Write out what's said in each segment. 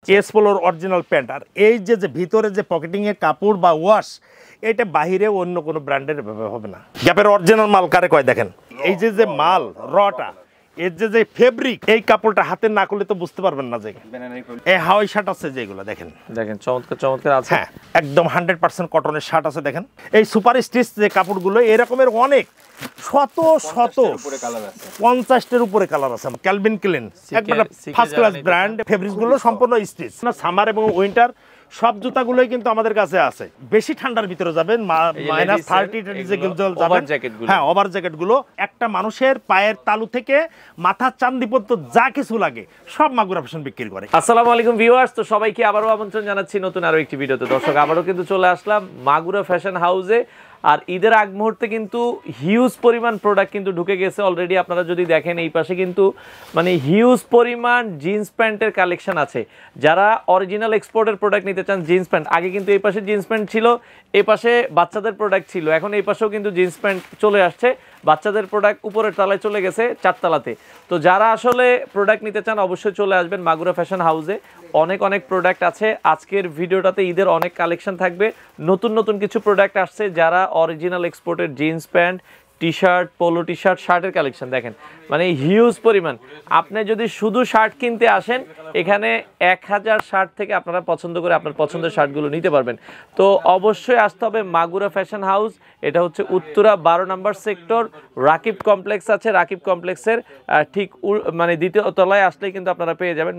S পোলোর original pant. আর এই যে ভিতরে যে পকেটিংয়ের কাপড় বা ওয়াশ, এটা বাহিরে অন্য কোনো ব্র্যান্ডের ব্যবহার হবে না। গ্যাপের অরিজিনাল মাল কারে কয় দেখেন, এই যে মাল রটা, এর যে ফেব্রিক, এই কাপড়টা হাতে না করলে তো বুঝতে পারবেন না। যে এই হাওয়াই শার্ট আছে যেগুলো দেখেন, চমৎকার চমৎকার আছে। হ্যাঁ, একদম 100% কটনের শার্ট আছে। দেখেন এই সুপার স্টিচ যে কাপড়গুলো, এরকমের অনেক শত 50টার উপরে কালার আছে। ক্যালভিন ক্লিন একবার ফার্স্ট ক্লাস ব্র্যান্ড, ফেব্রিক্সগুলো সম্পূর্ণ স্টিচ। সামার এবং উইন্টার সব জুতাগুলোই কিন্তু আমাদের কাছে আছে। বেশি ঠান্ডার ভিতরে যাবেন -30 হ্যাঁ, ওভার জ্যাকেটগুলো একটা মানুষের পায়ের তালু থেকে মাথার চান্দি পর্যন্ত যা কিছু লাগে সব মাগুরা ফ্যাশন বিক্রি করে। আসসালামু আলাইকুম ভিউয়ার্স, তো সবাইকে আবারও আমন্ত্রণ জানাচ্ছি নতুন আরো একটি ভিডিওতে। দর্শক, আবারও কিন্তু চলে আসলাম মাগুরা ফ্যাশন হাউসে। আর ঈদের আগ মুহূর্তে কিন্তু হিউজ পরিমাণ প্রোডাক্ট কিন্তু ঢুকে গেছে অলরেডি। আপনারা যদি দেখেন এই পাশে কিন্তু মানে হিউজ পরিমাণ জিন্স প্যান্টের কালেকশন আছে। যারা অরিজিনাল এক্সপোর্টের প্রোডাক্ট নিতে চান, জিন্স প্যান্ট, আগে কিন্তু এই পাশে জিন্স প্যান্ট ছিল, এই পাশে বাচ্চাদের প্রোডাক্ট ছিল, এখন এই পাশেও কিন্তু জিন্স প্যান্ট চলে আসছে। বাচ্চাদের প্রোডাক্ট উপরের তলায় চলে গেছে, 4 তলাতে। তো যারা আসলে প্রোডাক্ট নিতে চান অবশ্যই চলে আসবেন মাগুরা ফ্যাশন হাউসে। অনেক প্রোডাক্ট আছে। আজকের ভিডিওটাতে ঈদের অনেক কালেকশন থাকবে, নতুন কিছু প্রোডাক্ট আসছে। যারা অরিজিনাল এক্সপোর্টের jeans pant, T shirt, polo T shirt, শার্টের কালেকশন দেখেন, মানে হিউজ পরিমাণ। আপনি যদি শুধু শার্ট কিনতে আসেন, এখানে 1000 শার্ট থেকে আপনারা পছন্দ করে আপনার পছন্দের শার্টগুলো নিতে পারবেন। তো অবশ্যই আসতে হবে মাগুরা ফ্যাশন হাউস। এটা হচ্ছে উত্তরা 12 নম্বর সেক্টর, রাকিব কমপ্লেক্স আছে। রাকিব কমপ্লেক্সের ঠিক মানে দ্বিতীয় তলায় আসলেই কিন্তু আপনারা পেয়ে যাবেন,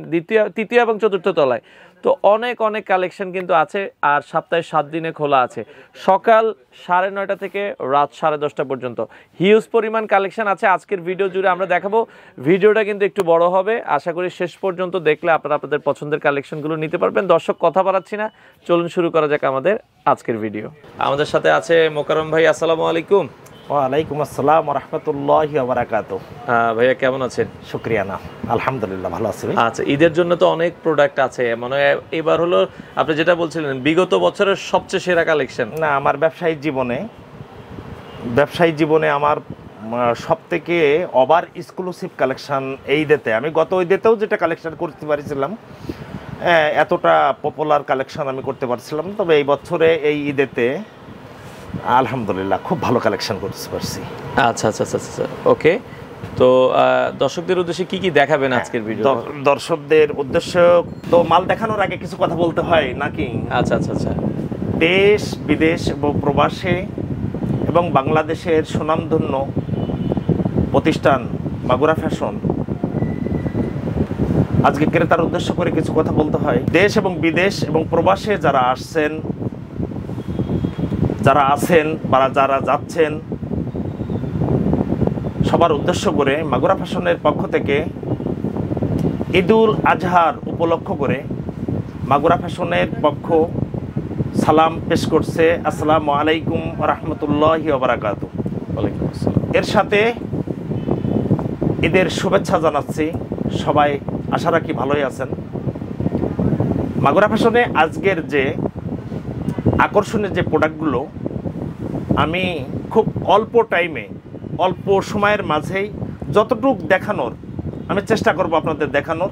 তৃতীয় এবং চতুর্থ তলায়। তো অনেক কালেকশন কিন্তু আছে। আর সপ্তাহে 7 দিনে খোলা আছে, সকাল 9:30 থেকে রাত 10:30 পর্যন্ত। হিউজ পরিমাণ কালেকশন আছে। আজকের ভিডিও জুড়ে আমরা দেখাবো। ভিডিওটা কিন্তু একটু বড় হবে, আশা করি শেষ পর্যন্ত দেখলে আপনারা আপনাদের পছন্দের কালেকশনগুলো নিতে পারবেন। দর্শক, কথা বাড়াচ্ছি না, চলুন শুরু করা যাক আমাদের আজকের ভিডিও। আমাদের সাথে আছে মোকাররম ভাই। আসসালামু আলাইকুম। ওয়ালাইকুম আসসালাম ওয়া রাহমাতুল্লাহি ওয়া বারাকাতুহু। ভাইয়া কেমন আছেন? শুকরিয়া। না, আলহামদুলিল্লাহ ভালো আছি। আচ্ছা, ঈদের জন্য তো অনেক প্রোডাক্ট আছে, মানে এবার হলো আপনি যেটা বলছিলেন বিগত বছরের সবচেয়ে সেরা কালেকশন। না, আমার ব্যবসায়িক জীবনে আমার সবথেকে ওভার এক্সক্লুসিভ কালেকশন এই ঈদেতে। আমি গত ঈদেতেও যেটা কালেকশন করতে পারছিলাম, এতটা পপুলার কালেকশন আমি করতে পারছিলাম, তবে এই বছরে এই ঈদেতে আলহামদুলিল্লাহ খুব ভালো কালেকশন করতে পারছি। আচ্ছা, ওকে। তো দর্শকদের উদ্দেশ্যে কি দেখাবেন আজকের ভিডিও? দর্শকদের উদ্দেশ্য তো মাল দেখানোর আগে কিছু কথা বলতে হয় নাকি? আচ্ছা। দেশ বিদেশ এবং প্রবাসে এবং বাংলাদেশের সুনামধন্য প্রতিষ্ঠান মাগুরা ফ্যাশন, আজকে ক্রেতার উদ্দেশ্য করে কিছু কথা বলতে হয়। দেশ এবং বিদেশ এবং প্রবাসে যারা আসছেন, যারা আছেন বা যারা যাচ্ছেন, সবার উদ্দেশ্য করে মাগুরা ফ্যাশনের পক্ষ থেকে ঈদুল আজহার উপলক্ষ করে মাগুরা ফ্যাশনের পক্ষ সালাম পেশ করছে। আসসালামু আলাইকুম ওয়া রাহমাতুল্লাহি ওয়া বারাকাতুহু। ওয়ালাইকুম আসসালাম। এর সাথে ঈদের শুভেচ্ছা জানাচ্ছি। সবাই আশা রাখি ভালোই আছেন। মাগুরা ফ্যাশনে আজকের যে আকর্ষণীয় যে প্রোডাক্টগুলো, আমি খুব অল্প টাইমে, অল্প সময়ের মাঝেই যতটুক দেখানোর আমি চেষ্টা করব আপনাদের দেখানোর।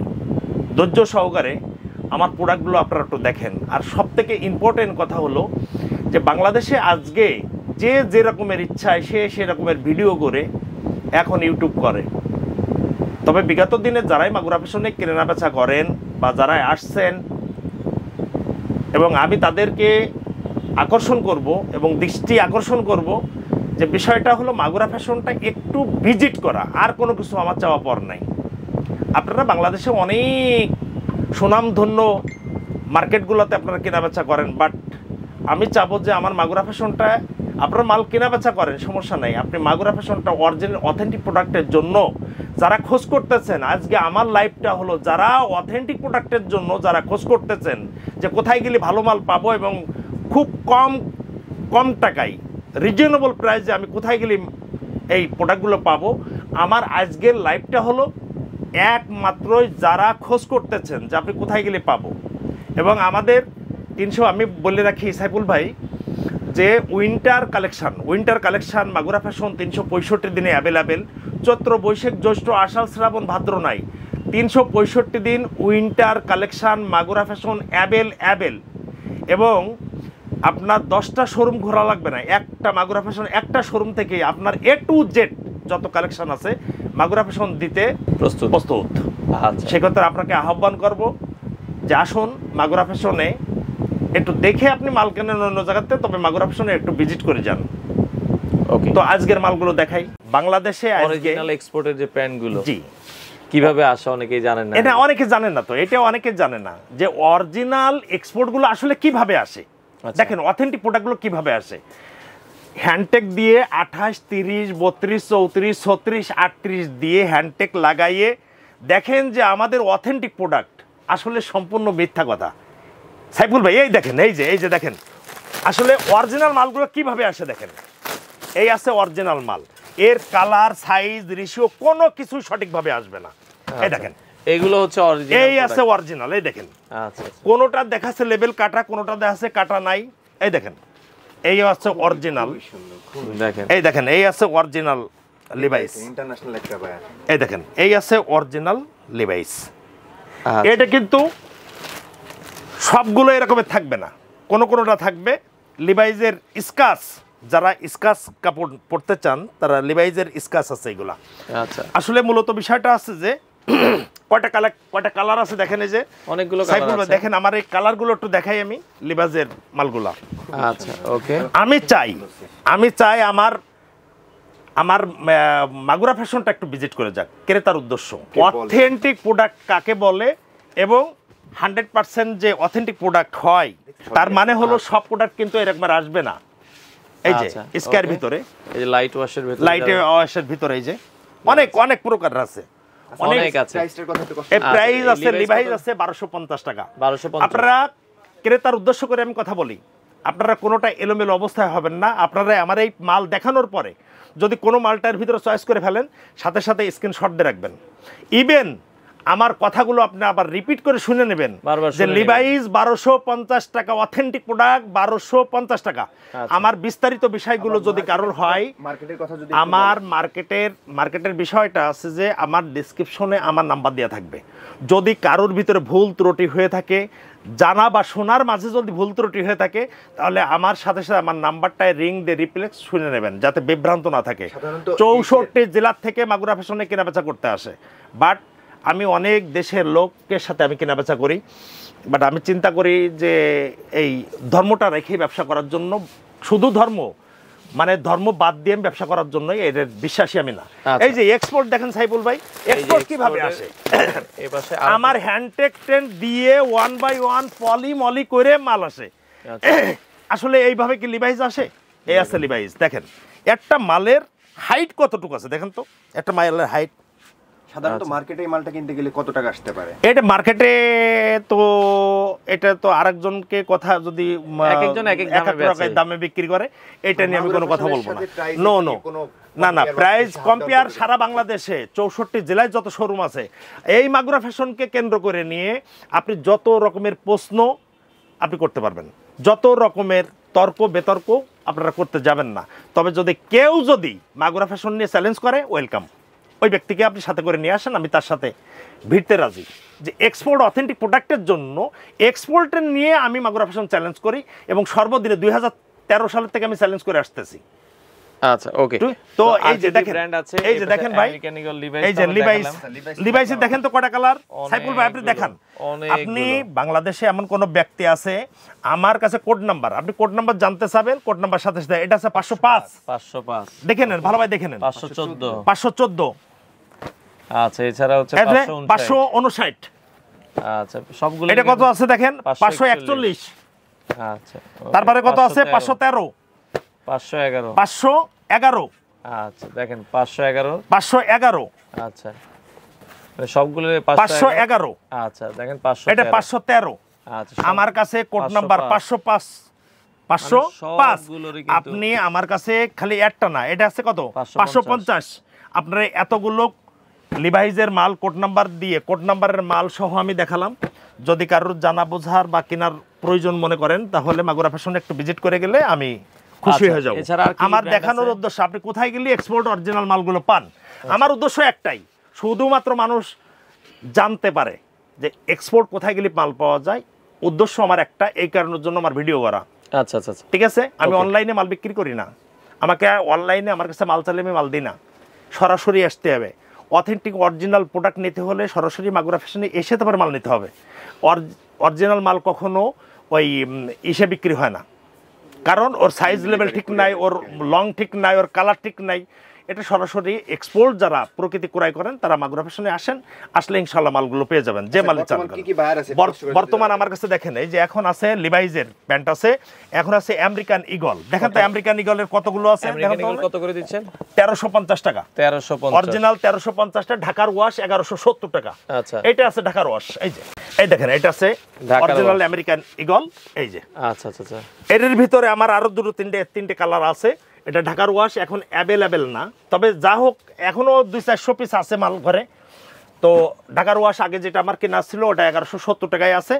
ধৈর্য সহকারে আমার প্রোডাক্টগুলো আপনারা একটু দেখেন। আর সবথেকে ইম্পর্টেন্ট কথা হলো যে বাংলাদেশে আজকে যে রকমের ইচ্ছায় সে রকমের ভিডিও করে এখন ইউটিউব করে। তবে বিগত দিনে যারাই মাগুরা ফ্যাশনে কেনা বেচা করেন বা যারাই আসছেন, এবং আমি তাদেরকে আকর্ষণ করব এবং দৃষ্টি আকর্ষণ করব যে বিষয়টা হলো মাগুরা ফ্যাশনটা একটু ভিজিট করা, আর কোনো কিছু আমার চাওয়া পর নাই। আপনারা বাংলাদেশে অনেক সুনামধন্য মার্কেটগুলোতে আপনারা কেনাবেচা করেন, বাট আমি চাবো যে আমার মাগুরা ফ্যাশনটা, আপনারা মাল কেনাবেচা করেন সমস্যা নেই, আপনি মাগুরা ফ্যাশনটা অরিজিনাল অথেন্টিক প্রোডাক্টের জন্য যারা খোঁজ করতেছেন, আজকে আমার লাইফটা হলো যারা অথেন্টিক প্রোডাক্টের জন্য যারা খোঁজ করতেছেন যে কোথায় গেলে ভালো মাল পাবো এবং খুব কম টাকায় রিজনেবল প্রাইসে আমি কোথায় গেলে এই প্রোডাক্টগুলো পাবো, আমার আজকের লাইফটা হলো একমাত্রই যারা খোঁজ করতেছেন যে আপনি কোথায় গেলে পাবো। এবং আমাদের 300, আমি বলে রাখি সাইফুল ভাই, যে উইন্টার কালেকশান মাগুরা ফ্যাশন 365 দিনে অ্যাভেলেবেল। চৈত্র, বৈশাখ, জ্যৈষ্ঠ, আষাঢ়, শ্রাবণ, ভাদ্র নাই, 365 দিন winter collection Magura fashion available এবং আপনার 10টা শোরুম ঘোরা লাগবে না, একটা মাগুরা ফ্যাশন একটা শোরুম থেকে আপনার A to Z যত কালেকশন আছে মাগুরা ফ্যাশন দিতে প্রস্তুত। আচ্ছা, সেক্ষেত্রে আপনাকে আহ্বান করব যে আসুন মাগুরা ফ্যাশনে একটু দেখে আপনি মাল কেনেন অন্য জায়গাতে, তবে মাগুরা ফ্যাশনে একটু ভিজিট করে যান। ওকে। তো আজকের মালগুলো দেখাই। বাংলাদেশে আজকে অরিজিনাল এক্সপোর্টের যে প্যান্টগুলো জি কিভাবে আসে অনেকেই জানেন না। এটা অনেকে জানেন না, তো এটা অনেকে জানে না যে অরিজিনাল এক্সপোর্টগুলো আসলে কিভাবে আসে। আচ্ছা। দেখেন অথেন্টিক প্রোডাক্টগুলো কিভাবে আসে। হ্যান্ডটেক দিয়ে 28, 30, 32, 34, 36, 38 দিয়ে হ্যান্ডটেক লাগাইয়ে দেখেন যে আমাদের অথেন্টিক প্রোডাক্ট আসলে সম্পূর্ণ মিথ্যা কথা। সাইফুল ভাই এই দেখেন, এই যে দেখেন আসলে অরিজিনাল মালগুলো কিভাবে আসে। দেখেন এই আছে অরিজিনাল মাল, এর কালার সাইজ রেশিও কোনো কিছু সঠিকভাবে আসবে না। এই দেখেন এগুলো হচ্ছে অরিজিনাল, এই আছে অরিজিনাল। এই দেখেন আচ্ছা, কোনোটা দেখাচ্ছে লেবেল কাটা, কোনোটা দেখাচ্ছে কাটা নাই। এই দেখেন এই আছে অরিজিনাল, দেখেন এই দেখেন এই আছে অরিজিনাল লিভাইস, ইন্টারন্যাশনাল একটা বায়ার। এই দেখেন এই আছে অরিজিনাল লিভাইস। আচ্ছা। এটা কিন্তু সবগুলো এরকমের থাকবে না, কোনোটা থাকবে লিভাইজের স্কাচ। যারা স্কাচ কাপড় পরতে চান তারা লিভাইজের স্কাচ আছে এগুলা। আচ্ছা, আসলে মূলত বিষয়টা আছে যে কয়টা কালার আছে দেখেন। এই যে অনেকগুলো সাইফুল কালার ভাই আছে। দেখেন আমার এই কালারগুলো একটু দেখাই আমি লিভাইজের মালগুলা। আচ্ছা, ওকে। আমি চাই আমার মাগুরা ফ্যাশনটা একটু ভিজিট করে যাক ক্রেতার উদ্দেশ্য। অথেন্টিক প্রোডাক্ট কাকে বলে এবং 100% যে অথেন্টিক প্রোডাক্ট হয় তার মানে হলো সব প্রোডাক্ট কিন্তু এরকম আসবে না। এই যে আচ্ছা, স্কয়ার okay। ভিতরে এই যে লাইট ওয়াশের ভিতরে লাইটে ওয়াশের ভিতরে এই যে অনেক প্রকার আছে, অনেক আছে। প্রাইসটার কথা একটু এই প্রাইস এই আছে Levi's লিভাইস কত? আছে 1250 টাকা। 1250। আপনারা ক্রেতার উদ্দেশ্য করে আমি কথা বলি, আপনারা কোনোটা এলোমেলো অবস্থায় হবেন না। আপনারা আমার এই মাল দেখানোর পরে যদি কোনো মালটার ভিতরে চয়েস করে ফেলেন সাথে সাথে স্ক্রিনশট দিয়ে রাখবেন। ইভেন আমার কথাগুলো আপনি আবার রিপিট করে শুনে নেবেন বারবার যে শুনে লিভাইস 1250 টাকা, অথেন্টিক প্রোডাক্ট 1250 টাকা। আচ্ছা। আমার বিস্তারিত বিষয়গুলো যদি কারোর হয়, মার্কেটের কথা যদি আমার মার্কেটের বিষয়টা আছে যে আমার ডেসক্রিপশনে আমার নাম্বার দেওয়া থাকবে। যদি কারোর ভিতরে ভুল ত্রুটি হয়ে থাকে, জানা বা শোনার মাঝে যদি ভুল ত্রুটি হয়ে থাকে, তাহলে আমার সাথে সাথে আমার নাম্বারটায় রিং দিয়ে রিপ্লেক্স শুনে নেবেন যাতে বিভ্রান্ত না থাকে। সাধারণত 64 জেলার থেকে মাগুরা ফ্যাশনে কেনাবেচা করতে আসে, বাট আমি অনেক দেশের লোকের সাথে আমি কেনাবেচা করি। বাট আমি চিন্তা করি যে এই ধর্মটা রেখে ব্যবসা করার জন্য, শুধু ধর্ম মানে ধর্ম বাদ দিয়ে আমি ব্যবসা করার জন্য এর বিশ্বাসী আমি না। আচ্ছা। এই যে এক্সপোর্ট দেখেন সাইফুল ভাই, এক্সপোর্ট কিভাবে আসে। এই পাশে আমার হ্যান্ডটেক ট্রেন দিয়ে 1 by 1 পলি মলি করে মাল আসে। আচ্ছা। আসলে এইভাবে কি লিভাইস আসে? এই আছে লিভাইস। দেখেন একটা মালের হাইট কতটুকু আছে দেখেন তো, একটা মালের হাইট। সাধারণত মার্কেটে এই মালটা কিনতে গেলে কত টাকা আসতে পারে? এটা মার্কেটে তো এটা তো আরেকজনকে কথা যদি একেকজন এক এক দামে বেচে। দামে বিক্রি করে, এটা নিয়ে আমি কোনো কথা বলবো না। সাথে price নো কি নো কোনো না compare বা প্রাইস ছাড় কম্পেয়ার দেওয়া সারা বাংলাদেশে 64 জেলায় যত শোরুম আছে, এই মাগুরা ফ্যাশনকে কেন্দ্র করে নিয়ে আপনি যত রকমের প্রশ্ন আপনি করতে পারবেন, যত রকমের তর্ক বিতর্ক আপনারা করতে যাবেন না। তবে কেউ যদি মাগুরা ফ্যাশন নিয়ে চ্যালেঞ্জ করে, ওয়েলকাম, ওই ব্যক্তিকে আপনি সাথে করে নিয়ে আসেন, আমি তার সাথে ভিড়তে রাজি। যে এক্সপোর্ট অথেন্টিক প্রোডাক্টের জন্য এক্সপোর্টের নিয়ে আমি মাগুরা ফ্যাশন চ্যালেঞ্জ করি এবং সর্বদিনে 2013 সালের থেকে আমি চ্যালেঞ্জ করে আসতেছি। আচ্ছা, ওকে। তো এই যে দেখেন, ব্র্যান্ড আছে, এই যে দেখেন ভাই, এই যে লিভাইসের দেখেন তো কয়টা কালার। সাইফুল ভাই আপনি দেখান, আপনি বাংলাদেশে এমন কোন ব্যক্তি আছে আমার কাছে কোড নাম্বার, আপনি কোড নাম্বার জানতে চাবেন, কোড নাম্বার সাথে সাথে এটা আছে 505 দেখে নেন, ভালো ভাই দেখে নেন, 514। আচ্ছা, এছাড়া হচ্ছে 559। আচ্ছা, সবগুলো এটা কত আছে দেখেন, 541। আচ্ছা, তারপরে কত আছে, 513, 511। আচ্ছা, দেখেন 511। আচ্ছা, মানে সবগুলো 511। আচ্ছা, দেখেন এটা 513। আচ্ছা, আমার কাছে কোড নাম্বার 505। 505 সবগুলোরই কিন্তু আপনি আমার কাছে খালি একটা না, এটা আছে কত, 550। আপনারা এতগুলো লিভাইজের মাল কোড নাম্বার দিয়ে, কোড নাম্বারের মাল সহ আমি দেখালাম। যদি কারোর জানা বোঝার বা কেনার প্রয়োজন মনে করেন, তাহলে মাগুরা ফ্যাশনে একটু ভিজিট করে গেলে আমি খুশি হয়ে যাব। আমার দেখানোর উদ্দেশ্য আপনি কোথায় গেলে এক্সপোর্ট অরিজিনাল মালগুলো পান। আমার উদ্দেশ্য একটাই, শুধুমাত্র মানুষ জানতে পারে যে এক্সপোর্ট কোথায় গেলে মাল পাওয়া যায়। উদ্দেশ্য আমার একটা, এই কারণের জন্য আমার ভিডিও করা। আচ্ছা আচ্ছা আচ্ছা। ঠিক আছে, আমি Okay. অনলাইনে মাল বিক্রি করি না। আমাকে অনলাইনে আমার কাছে মাল চাইলে আমি মাল দিই না, সরাসরি আসতে হবে। অথেন্টিক অরিজিনাল প্রোডাক্ট নিতে হলে সরাসরি মাগুরা ফ্যাশনে এসে তারপর মাল নিতে হবে। অরিজিনাল মাল কখনো ওই ইসে বিক্রি হয় না, কারণ ওর সাইজ লেভেল ঠিক নাই, ওর লং ঠিক নাই, ওর কালার ঠিক নাই। এটা সরাসরি এক্সপোর্ট যারা প্রকৃতি ক্রয় করেন তারা মাগুরা ফ্যাশনে আসেন, আসলে ইনশাল্লাহ মালগুলো পেয়ে যাবেন যে মাল চান। কি কি বায়ার আছে বর্তমান আমার কাছে দেখেন, এই যে এখন আছে লিভাইজের প্যান্ট আছে, এখন আছে আমেরিকান ইগল। দেখেন তো আমেরিকান ইগলের কতগুলো আছে, আমেরিকান ইগল কত করে দিচ্ছেন? 1350 টাকা 1350। অরিজিনাল 1350 টাকা। ঢাকার ওয়াশ 1170 টাকা। আচ্ছা এটা আছে ঢাকার ওয়াশ, এই যে এই দেখেন, এটা আছে ঢাকার অরিজিনাল ওয়াশ। আমেরিকান ইগল, এই যে। আচ্ছা আচ্ছা আচ্ছা। এর ভিতরে আমার আরো তিনটে কালার আছে। এটা ঢাকার ওয়াশ এখন অ্যাভেলেবেল না, তবে যা হোক এখনো 200-400 পিস আছে মাল ঘরে। তো ঢাকার ওয়াশ আগে যেটা আমার কেনা ছিল ওটা 1170 টাকায় আছে।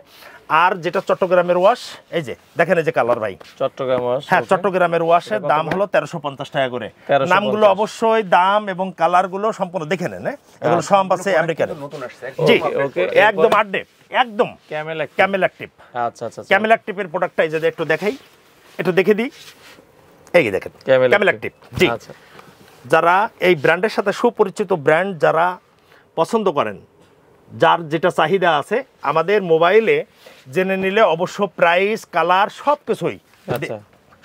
আর যেটা চট্টগ্রামের ওয়াশ, এই যে দেখেন, এই যে কালার ভাই, চট্টগ্রাম ওয়াশ। হ্যাঁ চট্টগ্রামের ওয়াশের দাম হলো 1350 টাকা করে। 1350 নামগুলো অবশ্যই দাম এবং কালারগুলো সম্পূর্ণ দেখে নেন, এগুলো সব আছে আমেরিকান। নতুন আসছে জি ওকে। একদম আপডেট, একদম ক্যামেল ক্যামেল অ্যাক্টিভ। আচ্ছা আচ্ছা আচ্ছা। ক্যামেল অ্যাক্টিভের প্রোডাক্টটা এই যে একটু দেখাই, একটু দেখে দিই, এই যে দেখেন Camel ক্যামেল অ্যাক্টিভ। জি, আচ্ছা যারা এই ব্র্যান্ডের সাথে সুপরিচিত, ব্র্যান্ড যারা পছন্দ করেন, যার যেটা চাহিদা আছে, আমাদের মোবাইলে জেনে নিলে অবশ্য প্রাইস, কালার সব কিছুই আচ্ছা।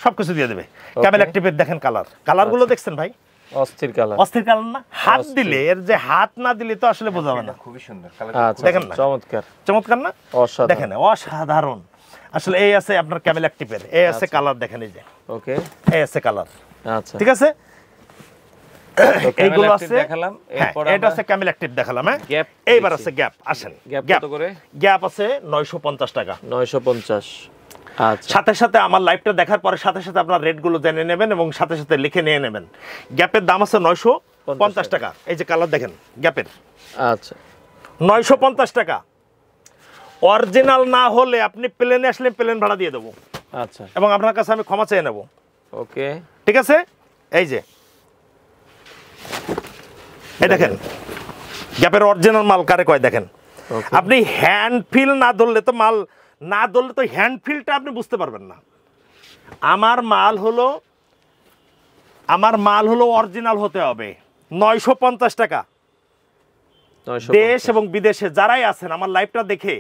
সব কিছু দিয়ে দেবে। ক্যামেল অ্যাক্টিভের দেখেন কালারগুলো দেখছেন ভাই, অস্থির কালার। অস্থির কালার না? হাত দিলে, এর যে হাত না দিলে তো আসলে বোঝা যাবে না। খুবই সুন্দর কালার। আচ্ছা দেখেন না? চমৎকার চমৎকার না? অসাধারণ। দেখেন অসাধারণ আসলে। এই আছে আপনার ক্যামেল অ্যাক্টিভের, এই আছে কালার, দেখেন এই যে, ওকে এই আছে কালার। আচ্ছা ঠিক আছে, তো এইগুলো Camel আছে। Active দেখালাম, হ্যাঁ, এরপর এটা আমরা আছে ক্যামেল অ্যাক্টিভ দেখালাম। হ্যাঁ, গ্যাপ এইবার দেখছি। আছে গ্যাপ। আসেন, গ্যাপ কত করে? গ্যাপ আছে 950 টাকা। 950। আচ্ছা সাথে সাথে আমার লাইভটা দেখার পরে সাথে সাথে আপনার রেটগুলো জেনে নেবেন এবং সাথে সাথে লিখে নিয়ে নেবেন। গ্যাপের দাম আছে 950 টাকা। এই যে কালার দেখেন গ্যাপের, আচ্ছা 950 টাকা। অরিজিনাল না হলে আপনি প্লেনে আসলে প্লেন ভাড়া দিয়ে দেবো, আচ্ছা এবং আপনার কাছে আমি ক্ষমা চেয়ে নেব। ওকে ঠিক আছে, এই যে এই দেখেন গ্যাপের অরিজিনাল মাল কারে কয় দেখেন। Okay. আপনি হ্যান্ড ফিল না ধরলে তো মাল, না ধরলে তো হ্যান্ড ফিলটা আপনি বুঝতে পারবেন না। আমার মাল হলো অরিজিনাল হতে হবে। 950 টাকা। 950 দেশ এবং বিদেশে যারাই আছেন আমার লাইভটা দেখে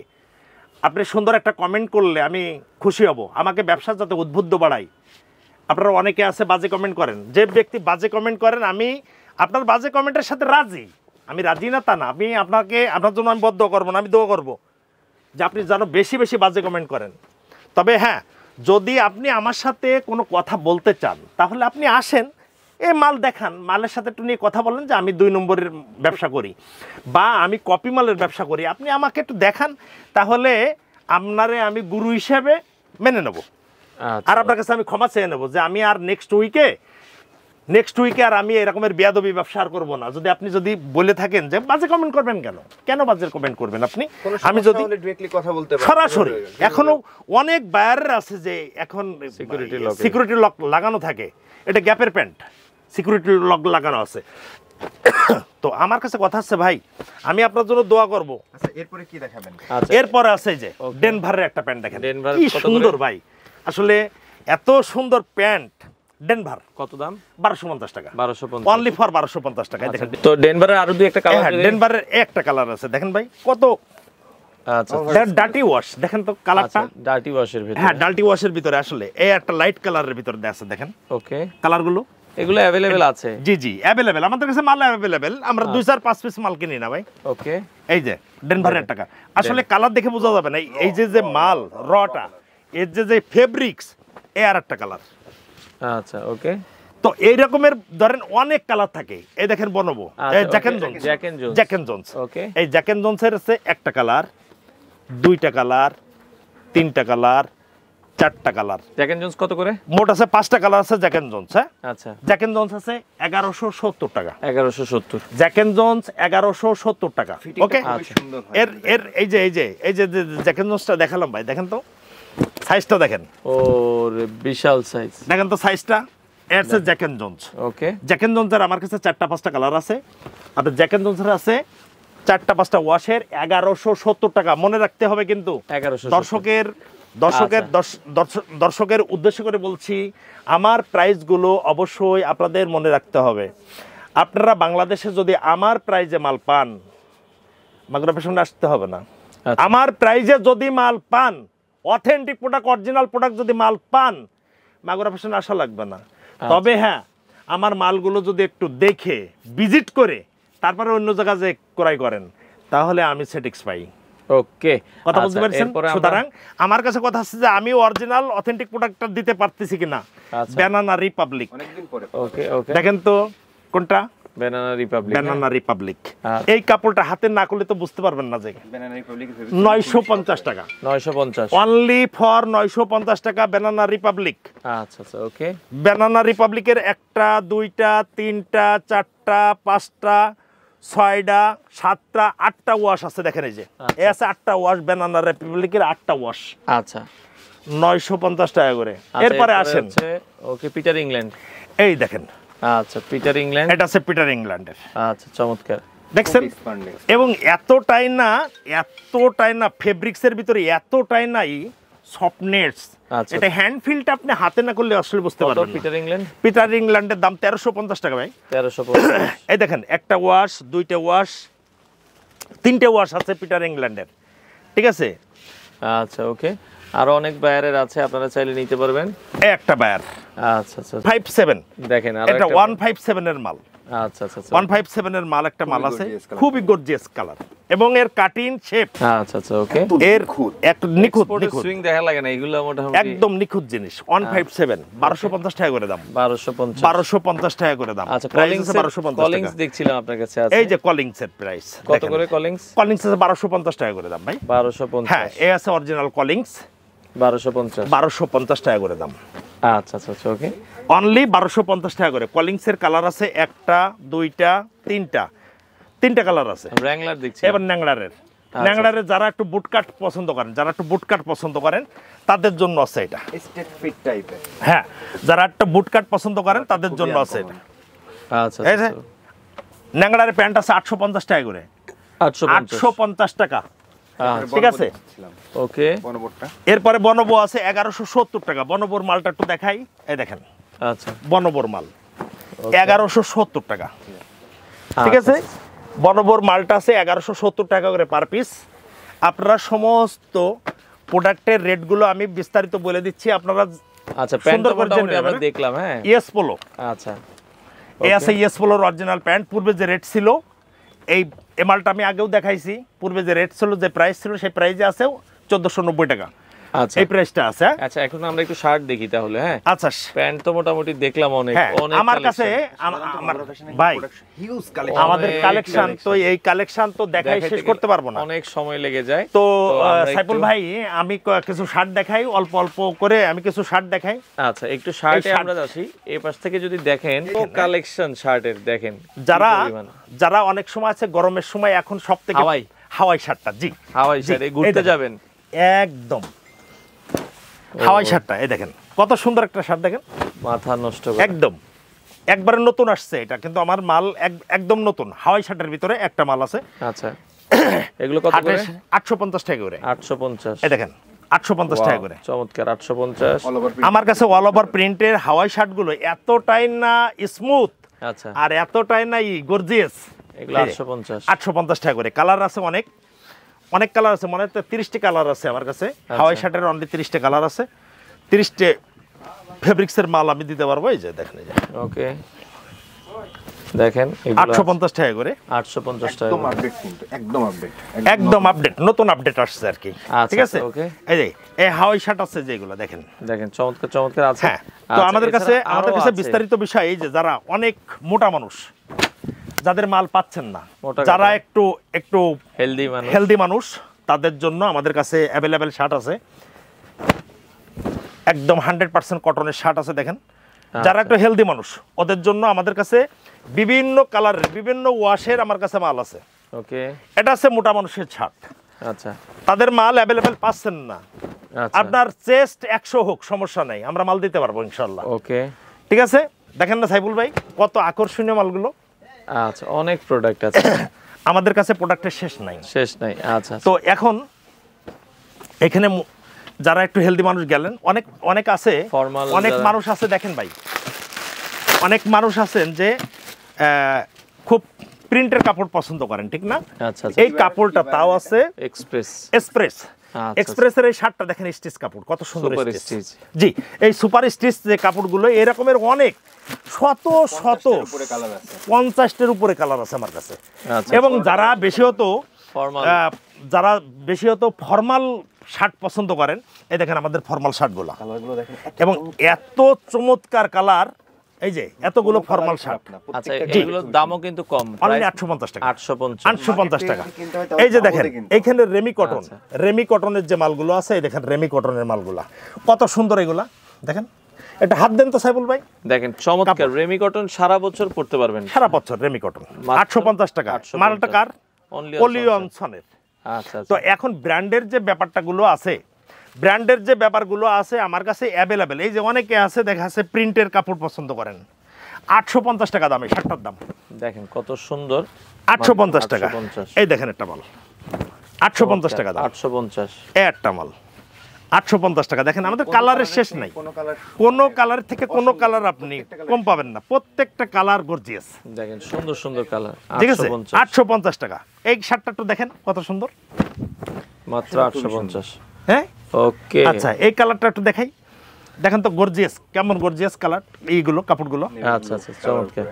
আপনি সুন্দর একটা কমেন্ট করলে আমি খুশি হব। আমাকে ব্যবসা যাতে উদ্বুদ্ধ বাড়াই। আপনারা অনেকে আছে বাজে কমেন্ট করেন, যে ব্যক্তি বাজে কমেন্ট করেন আমি আপনার বাজে কমেন্টের সাথে রাজি। আমি রাজি না তা না, আমি আপনার জন্য আমি বদ্ধ করবো না, আমি দোয়া করবো যে আপনি যেন বেশি বেশি বাজে কমেন্ট করেন। তবে হ্যাঁ, যদি আপনি আমার সাথে কোনো কথা বলতে চান তাহলে আপনি আসেন, এই মাল দেখান, মালের সাথে একটু নিয়ে কথা বলেন যে আমি 2 নম্বরের ব্যবসা করি বা আমি কপি মালের ব্যবসা করি। আপনি আমাকে একটু দেখান, তাহলে আপনারে আমি গুরু হিসেবে মেনে নেব। আচ্ছা আর আপনার কাছে আমি ক্ষমা চেয়ে নেব যে আমি আর নেক্সট উইকে আর আমি এরকমের বেয়াদবি ব্যবসা আর করবো না। আপনি যদি বলে থাকেন যে বাজে কমেন্ট করবেন, কেন বাজে কমেন্ট করবেন আপনি? আমি যদি ডিরেক্টলি কথা বলতে পারি সরাসরি, এখনো অনেক বায়ারের আছে যে এখন সিকিউরিটি লক লাগানো থাকে, এটা গ্যাপের প্যান্ট, সিকিউরিটি লক লাগানো আছে। তো আমার কাছে কথা আছে ভাই, আমি আপনার জন্য দোয়া করব। আচ্ছা এরপরে কি দেখাবেন? আচ্ছা এরপর আছে যে ডেনভারের একটা প্যান্ট দেখেন, ডেনভার কি কত করে? সুন্দর ভাই, আসলে এত সুন্দর প্যান্ট। ডেনভার কত দাম? 1250 টাকা, 1250 অনলি ফর 1250 টাকা। দেখেন তো ডেনভারের আরো দুই একটা কালার হ্যাঁ, ডেনভারের একটা কালার আছে, দেখেন ভাই কত আচ্ছা ডার্টি ওয়াশ, দেখেন তো কালারটা। ডার্টি ওয়াশের ভিতরে, হ্যাঁ ডার্টি ওয়াশের ভিতরে আসলে এই একটা লাইট কালারের ভিতরে আছে, দেখেন ওকে কালারগুলো। এগুলো अवेलेबल আছে? জি জি অ্যাভেলেবেল, আমাদের কাছে মাল অ্যাভেলেবেল। আমরা 2-4-5 পিস মাল কিনি না ভাই। ওকে এই যে ডেনভারের টাকা, আসলে কালার দেখে বোঝা যাবে না। এই যে মাল রটা, এর যে ফেব্রিক্স, এ আর একটা কালার। আচ্ছা ওকে তো এই রকমের ধরেন অনেক কালার থাকে। এই দেখেন বনবো, এই জ্যাক এন্ড জোন্স, ওকে এই জ্যাক এন্ড জোন্সের আছে একটা কালার, 2টা কালার, 3টা কালার, 4টা কালার। জ্যাক এন্ড জোন্স কত করে? মোট আছে 5টা কালার আছে জ্যাক এন্ড জোন্স। হ্যাঁ আচ্ছা জ্যাক এন্ড জোন্স আছে 1170 টাকা। 1170 জ্যাক এন্ড জোন্স 1170 টাকা। ওকে, সুন্দর হয়। এর এই যে জ্যাক এন্ড জোন্সটা দেখালাম ভাই, দেখেন তো সাইজটা দেখেন, ওরে বিশাল সাইজ, দেখেন তো সাইজটা। এর আছে Jack and Jones. Okay Jack and জোন্সের আমার কাছে 4টা 5টা কালার আছে। আর জ্যাক এন্ড জোন্সের আছে 4টা 5টা ওয়াশের 1170 টাকা, মনে রাখতে হবে কিন্তু 1170 দর্শকের উদ্দেশ্য করে বলছি, আমার প্রাইসগুলো অবশ্যই আপনাদের মনে রাখতে হবে। আপনারা বাংলাদেশে যদি আমার প্রাইজে মাল পান, মাগুরা ফ্যাশনে আসতে হবে না। আচ্ছা। আমার প্রাইজে যদি মাল পান, অথেন্টিক প্রোডাক্ট, অরিজিনাল প্রোডাক্ট যদি মাল পান, মাগুরা ফ্যাশনে আসা লাগবে না। তবে হ্যাঁ, আমার মালগুলো যদি একটু দেখে ভিজিট করে তারপরে অন্য জায়গায় যে ক্রয় করেন, তাহলে আমি স্যাটিসফাই। ওকে, কথা বলতে পারছেন? সুতরাং আমার কাছে কথা আছে যে আমি অরিজিনাল অথেন্টিক প্রোডাক্টটা দিতে পারতেছি কিনা। ব্যানানা রিপাবলিক, অনেকদিন পরে ওকে ওকে, দেখেন তো কোনটা ব্যানানা রিপাবলিক। Banana Republic. এই কাপড়টা হাতে না করলে তো বুঝতে পারবেন না যে। ব্যানানা রিপাবলিক 950 টাকা, 950, অনলি ফর 950 টাকা ব্যানানা রিপাবলিক। আচ্ছা আচ্ছা, ওকে। ব্যানানা রিপাবলিকের 1টা 2টা 3টা 4টা 5টা 6টা 7টা 8টা ওয়াশ আছে, দেখেন এই যে এই আছে 8টা ওয়াশ, ব্যানানা রিপাবলিকের 8টা ওয়াশ, আচ্ছা 950 টাকা করে। এরপরে আসেন, ওকে, পিটার ইংল্যান্ড। এই দেখেন, আচ্ছা পিটার ইংল্যান্ড, এটা আছে পিটার ইংল্যান্ডের। আচ্ছা চমৎকার, দেখছেন? এবং এতটাই না ফেব্রিক্সের ভিতরে এতটাই নাই সফটনেস। আচ্ছা, এটা হ্যান্ড ফিলটা আপনি হাতে না করলে আসলে বুঝতে পারবেন না। পিটার ইংল্যান্ড, পিটার ইংল্যান্ডের দাম 1350 টাকা ভাই। 1350। এই দেখেন, 1টা ওয়াশ 2টা ওয়াশ 3টে ওয়াশ আছে পিটার ইংল্যান্ডের, ঠিক আছে? আচ্ছা ওকে, আরো অনেক বায়ারের আছে, আপনারা চাইলে নিতে পারবেন। এই একটা বায়ার আচ্ছা আচ্ছা, 57, দেখেন আর এটা একটা 157 এর মাল। আচ্ছা আচ্ছা আচ্ছা, 157 এর মাল, একটা মাল আছে খুবই গর্জিয়াস কালার, এবং এর কাটিং শেপ আচ্ছা আচ্ছা, ওকে। এর এক নিখুঁত সুইং দেখা লাগে না, এগুলো মোটামুটি একদম নিখুঁত জিনিস। 157, 1250 টাকা করে দাম। 1250 টাকা করে দাম। আচ্ছা, প্রাইস কলিংস আছে 1250 কলিংস টাকা। দেখছিলাম আপনার কাছে আছে, এই যে কলিংস এর প্রাইস কত করে কলিংস? কলিংস আছে 1250 টাকা করে দাম ভাই। 1250, হ্যাঁ, এই আছে অরিজিনাল কলিংস, 1250, 1250 টাকা করে দাম। আচ্ছা আচ্ছা আচ্ছা, ওকে। অনলি 1250 টাকা করে। কলিংস এর কালার আছে 1টা 2টা 3টা কালার আছে। র্যাংলার দেখছি এবার ন্যাংলারের যারা একটু বুটকাট পছন্দ করেন, তাদের জন্য আছে এটা। স্টেট ফিট টাইপের। হ্যাঁ, যারা একটু বুটকাট পছন্দ করেন তাদের জন্য আছে এটা। আচ্ছা এই যে আচ্ছা, ন্যাংলারের প্যান্ট আছে 850 টাকা করে। 850 টাকা, ঠিক আছে? ওকে। বনবোরটা, এরপরে বনবো আছে 1170 টাকা। বনবোর মালটা একটু দেখাই, এই দেখেন, আচ্ছা বনবোর মাল 1170 টাকা, ঠিক আছে? বনবোর মালটা আছে 1170 টাকা করে পার পিস। আপনারা সমস্ত প্রোডাক্টের রেটগুলো আমি বিস্তারিত বলে দিচ্ছি, আপনারা আচ্ছা, প্যান্ট সুন্দর করে মোটামুটি জেনে আমরা নেবেন। দেখলাম, হ্যাঁ। ইয়েস পোলো, আচ্ছা, এই আছে ইয়েস পোলোর অরিজিনাল প্যান্ট। পূর্বে যে রেট ছিল, এই মালটা আমি আগেও দেখাইছি, পূর্বে যে রেট ছিল, যে প্রাইস ছিল, সেই প্রাইসে আছে 1490 টাকা। আচ্ছা এই প্রাইসটা আছে। আচ্ছা, এখন আমরা একটু শার্ট দেখি তাহলে। হ্যাঁ, আচ্ছা, প্যান্ট তো মোটামুটি দেখলাম অনেক হ্যাঁ, অনেক আমার কাছে ভাই হিউজ আমাদের কালেকশন তো, এই কালেকশন তো দেখাই শেষ করতে পারবো না, অনেক সময় লেগে যায়। তো আমরা সাইফুল একটু- ভাই, আমি কিছু শার্ট দেখাই, অল্প অল্প করে আমি কিছু শার্ট দেখাই। আচ্ছা, একটু শার্টে শার্ট- আমরা যাচ্ছি। এই পাশ থেকে যদি দেখেন তো কালেকশন শার্টের দেখেন, যারা অনেক সময় আছে গরমের সময়, এখন সব থেকে হাওয়াই শার্টটা, জি হাওয়াই শার্টে ঘুরতে দেখেন। যাবেন, একদম হাওয়াই শার্টটা, এই দেখেন কত সুন্দর একটা শার্ট, দেখেন মাথা নষ্ট করে। একদম একবারে নতুন আসছে এটা, কিন্তু আমার মাল একদম নতুন। হাওয়াই শার্টের ভিতরে একটা মাল আছে। আচ্ছা, এগুলো কত করে? 850 টাকা করে। 850, এই দেখেন 850 টাকা করে। চমৎকার, 850। আমার কাছে অল ওভার প্রিন্টের হাওয়াই শার্টগুলো এতটাই না স্মুথ, আচ্ছা, আর এতটাই না গর্জিয়াস। এগুলো 850, 850 টাকা করে। কালার আছে অনেক কালার আছে, মনে হয় 30টা কালার আছে আমার কাছে। হাওয়াই শার্টের অনলি 30টা কালার আছে, 30টা ফেব্রিক্সের মাল আমি দিতে পারবো। এই যে দেখেন, এই যে ওকে, দেখেন 850 টাকা করে। 850 টাকা, একদম আপডেট, কিন্তু একদম আপডেট, নতুন আপডেট আসছে আর কি, ঠিক আছে? ওকে, এই যে এই হাওয়াই শার্ট আছে যেগুলো, দেখেন চমৎকার চমৎকার আছে। হ্যাঁ, তো আমাদের কাছে বিস্তারিত বিষয় এই যে, যারা অনেক মোটা মানুষ, যাদের মাল পাচ্ছেন না, যারা একটু হেলদি মানুষ, তাদের জন্য আমাদের কাছে অ্যাভেলেবেল শার্ট আছে, একদম 100% কটনের শার্ট আছে। দেখেন, যারা একটু হেলদি মানুষ, ওদের জন্য আমাদের কাছে বিভিন্ন কালারের, বিভিন্ন ওয়াশের আমার কাছে মাল আছে। ওকে, এটা আছে মোটা মানুষের শার্ট। আচ্ছা, তাদের মাল অ্যাভেলেবেল পাচ্ছেন না, আচ্ছা, আপনার চেস্ট 100 হোক, সমস্যা নেই, আমরা মাল দিতে পারবো ইনশাল্লাহ। ওকে, ঠিক আছে? দেখেন না সাইফুল ভাই, কত আকর্ষণীয় মালগুলো। আচ্ছা, অনেক প্রোডাক্ট আছে। আমাদের কাছে প্রোডাক্টের শেষ নাই। আচ্ছা, তো এখন এখানে যারা একটু হেলদি মানুষ গেলেন, অনেক আছে, অনেক মানুষ আছে, দেখেন ভাই, অনেক মানুষ আছেন যে খুব প্রিন্টের কাপড় পছন্দ করেন, ঠিক না? আচ্ছা, এই কাপড়টা তাও আছে এক্সপ্রেসের এই শার্টটা দেখেন, স্টিচ কাপড় কত সুন্দর স্টিচ। জি, এই সুপার স্টিচ যে কাপড়গুলো এরকমের অনেক শত 50টার উপরে কালার আছে আমার কাছে। এবং যারা বেশি হতো ফর্মাল শার্ট পছন্দ করেন, এই দেখেন আমাদের ফর্মাল শার্টগুলো, এবং এত চমৎকার কালার, এই যে এতগুলো ফর্মাল শার্ট। আচ্ছা, এগুলোর দামও কিন্তু কম, অনলি 850 টাকা। 850 টাকা। কিনতে হয় এই যে দেখেন এইখানে রেমি কটনের যে মালগুলো আছে, এই দেখেন রেমি কটনের মালগুলা কত সুন্দর, এগুলা দেখেন। এটা হাত দেন তো সাইফুল ভাই, দেখেন চমৎকার রেমি কটন, সারা বছর পড়তে পারবেন, সারা বছর রেমি কটন। 850 টাকা। মালটা কার? অলিয়নসনের। আচ্ছা, তো এখন ব্র্যান্ডের যে ব্যাপারগুলো আছে আমার কাছে অ্যাভেলেবেল। এই যে অনেকে আছে দেখা আছে প্রিন্টের কাপড় পছন্দ করেন, 850 টাকা দাম এই শার্টটার দাম। দেখেন কত সুন্দর, 850 টাকা। এই দেখেন একটা মাল 850 টাকা দাম। 850 একটা মাল 850 টাকা। দেখেন আমাদের কালারের শেষ নাই, কোনো কালার থেকে কোনো কালার আপনি কম পাবেন না, প্রত্যেকটা কালার গর্জিয়াস। দেখেন সুন্দর সুন্দর কালার, ঠিক আছে? 850 টাকা। এই শার্টটা একটু দেখেন কত সুন্দর, মাত্র 850। হ্যাঁ, ওকে। আচ্ছা, এই কালারটা একটু দেখাই, দেখেন তো গর্জিয়াস, কেমন গর্জিয়াস কালার এইগুলো কাপড়গুলো। আচ্ছা, চমৎকার।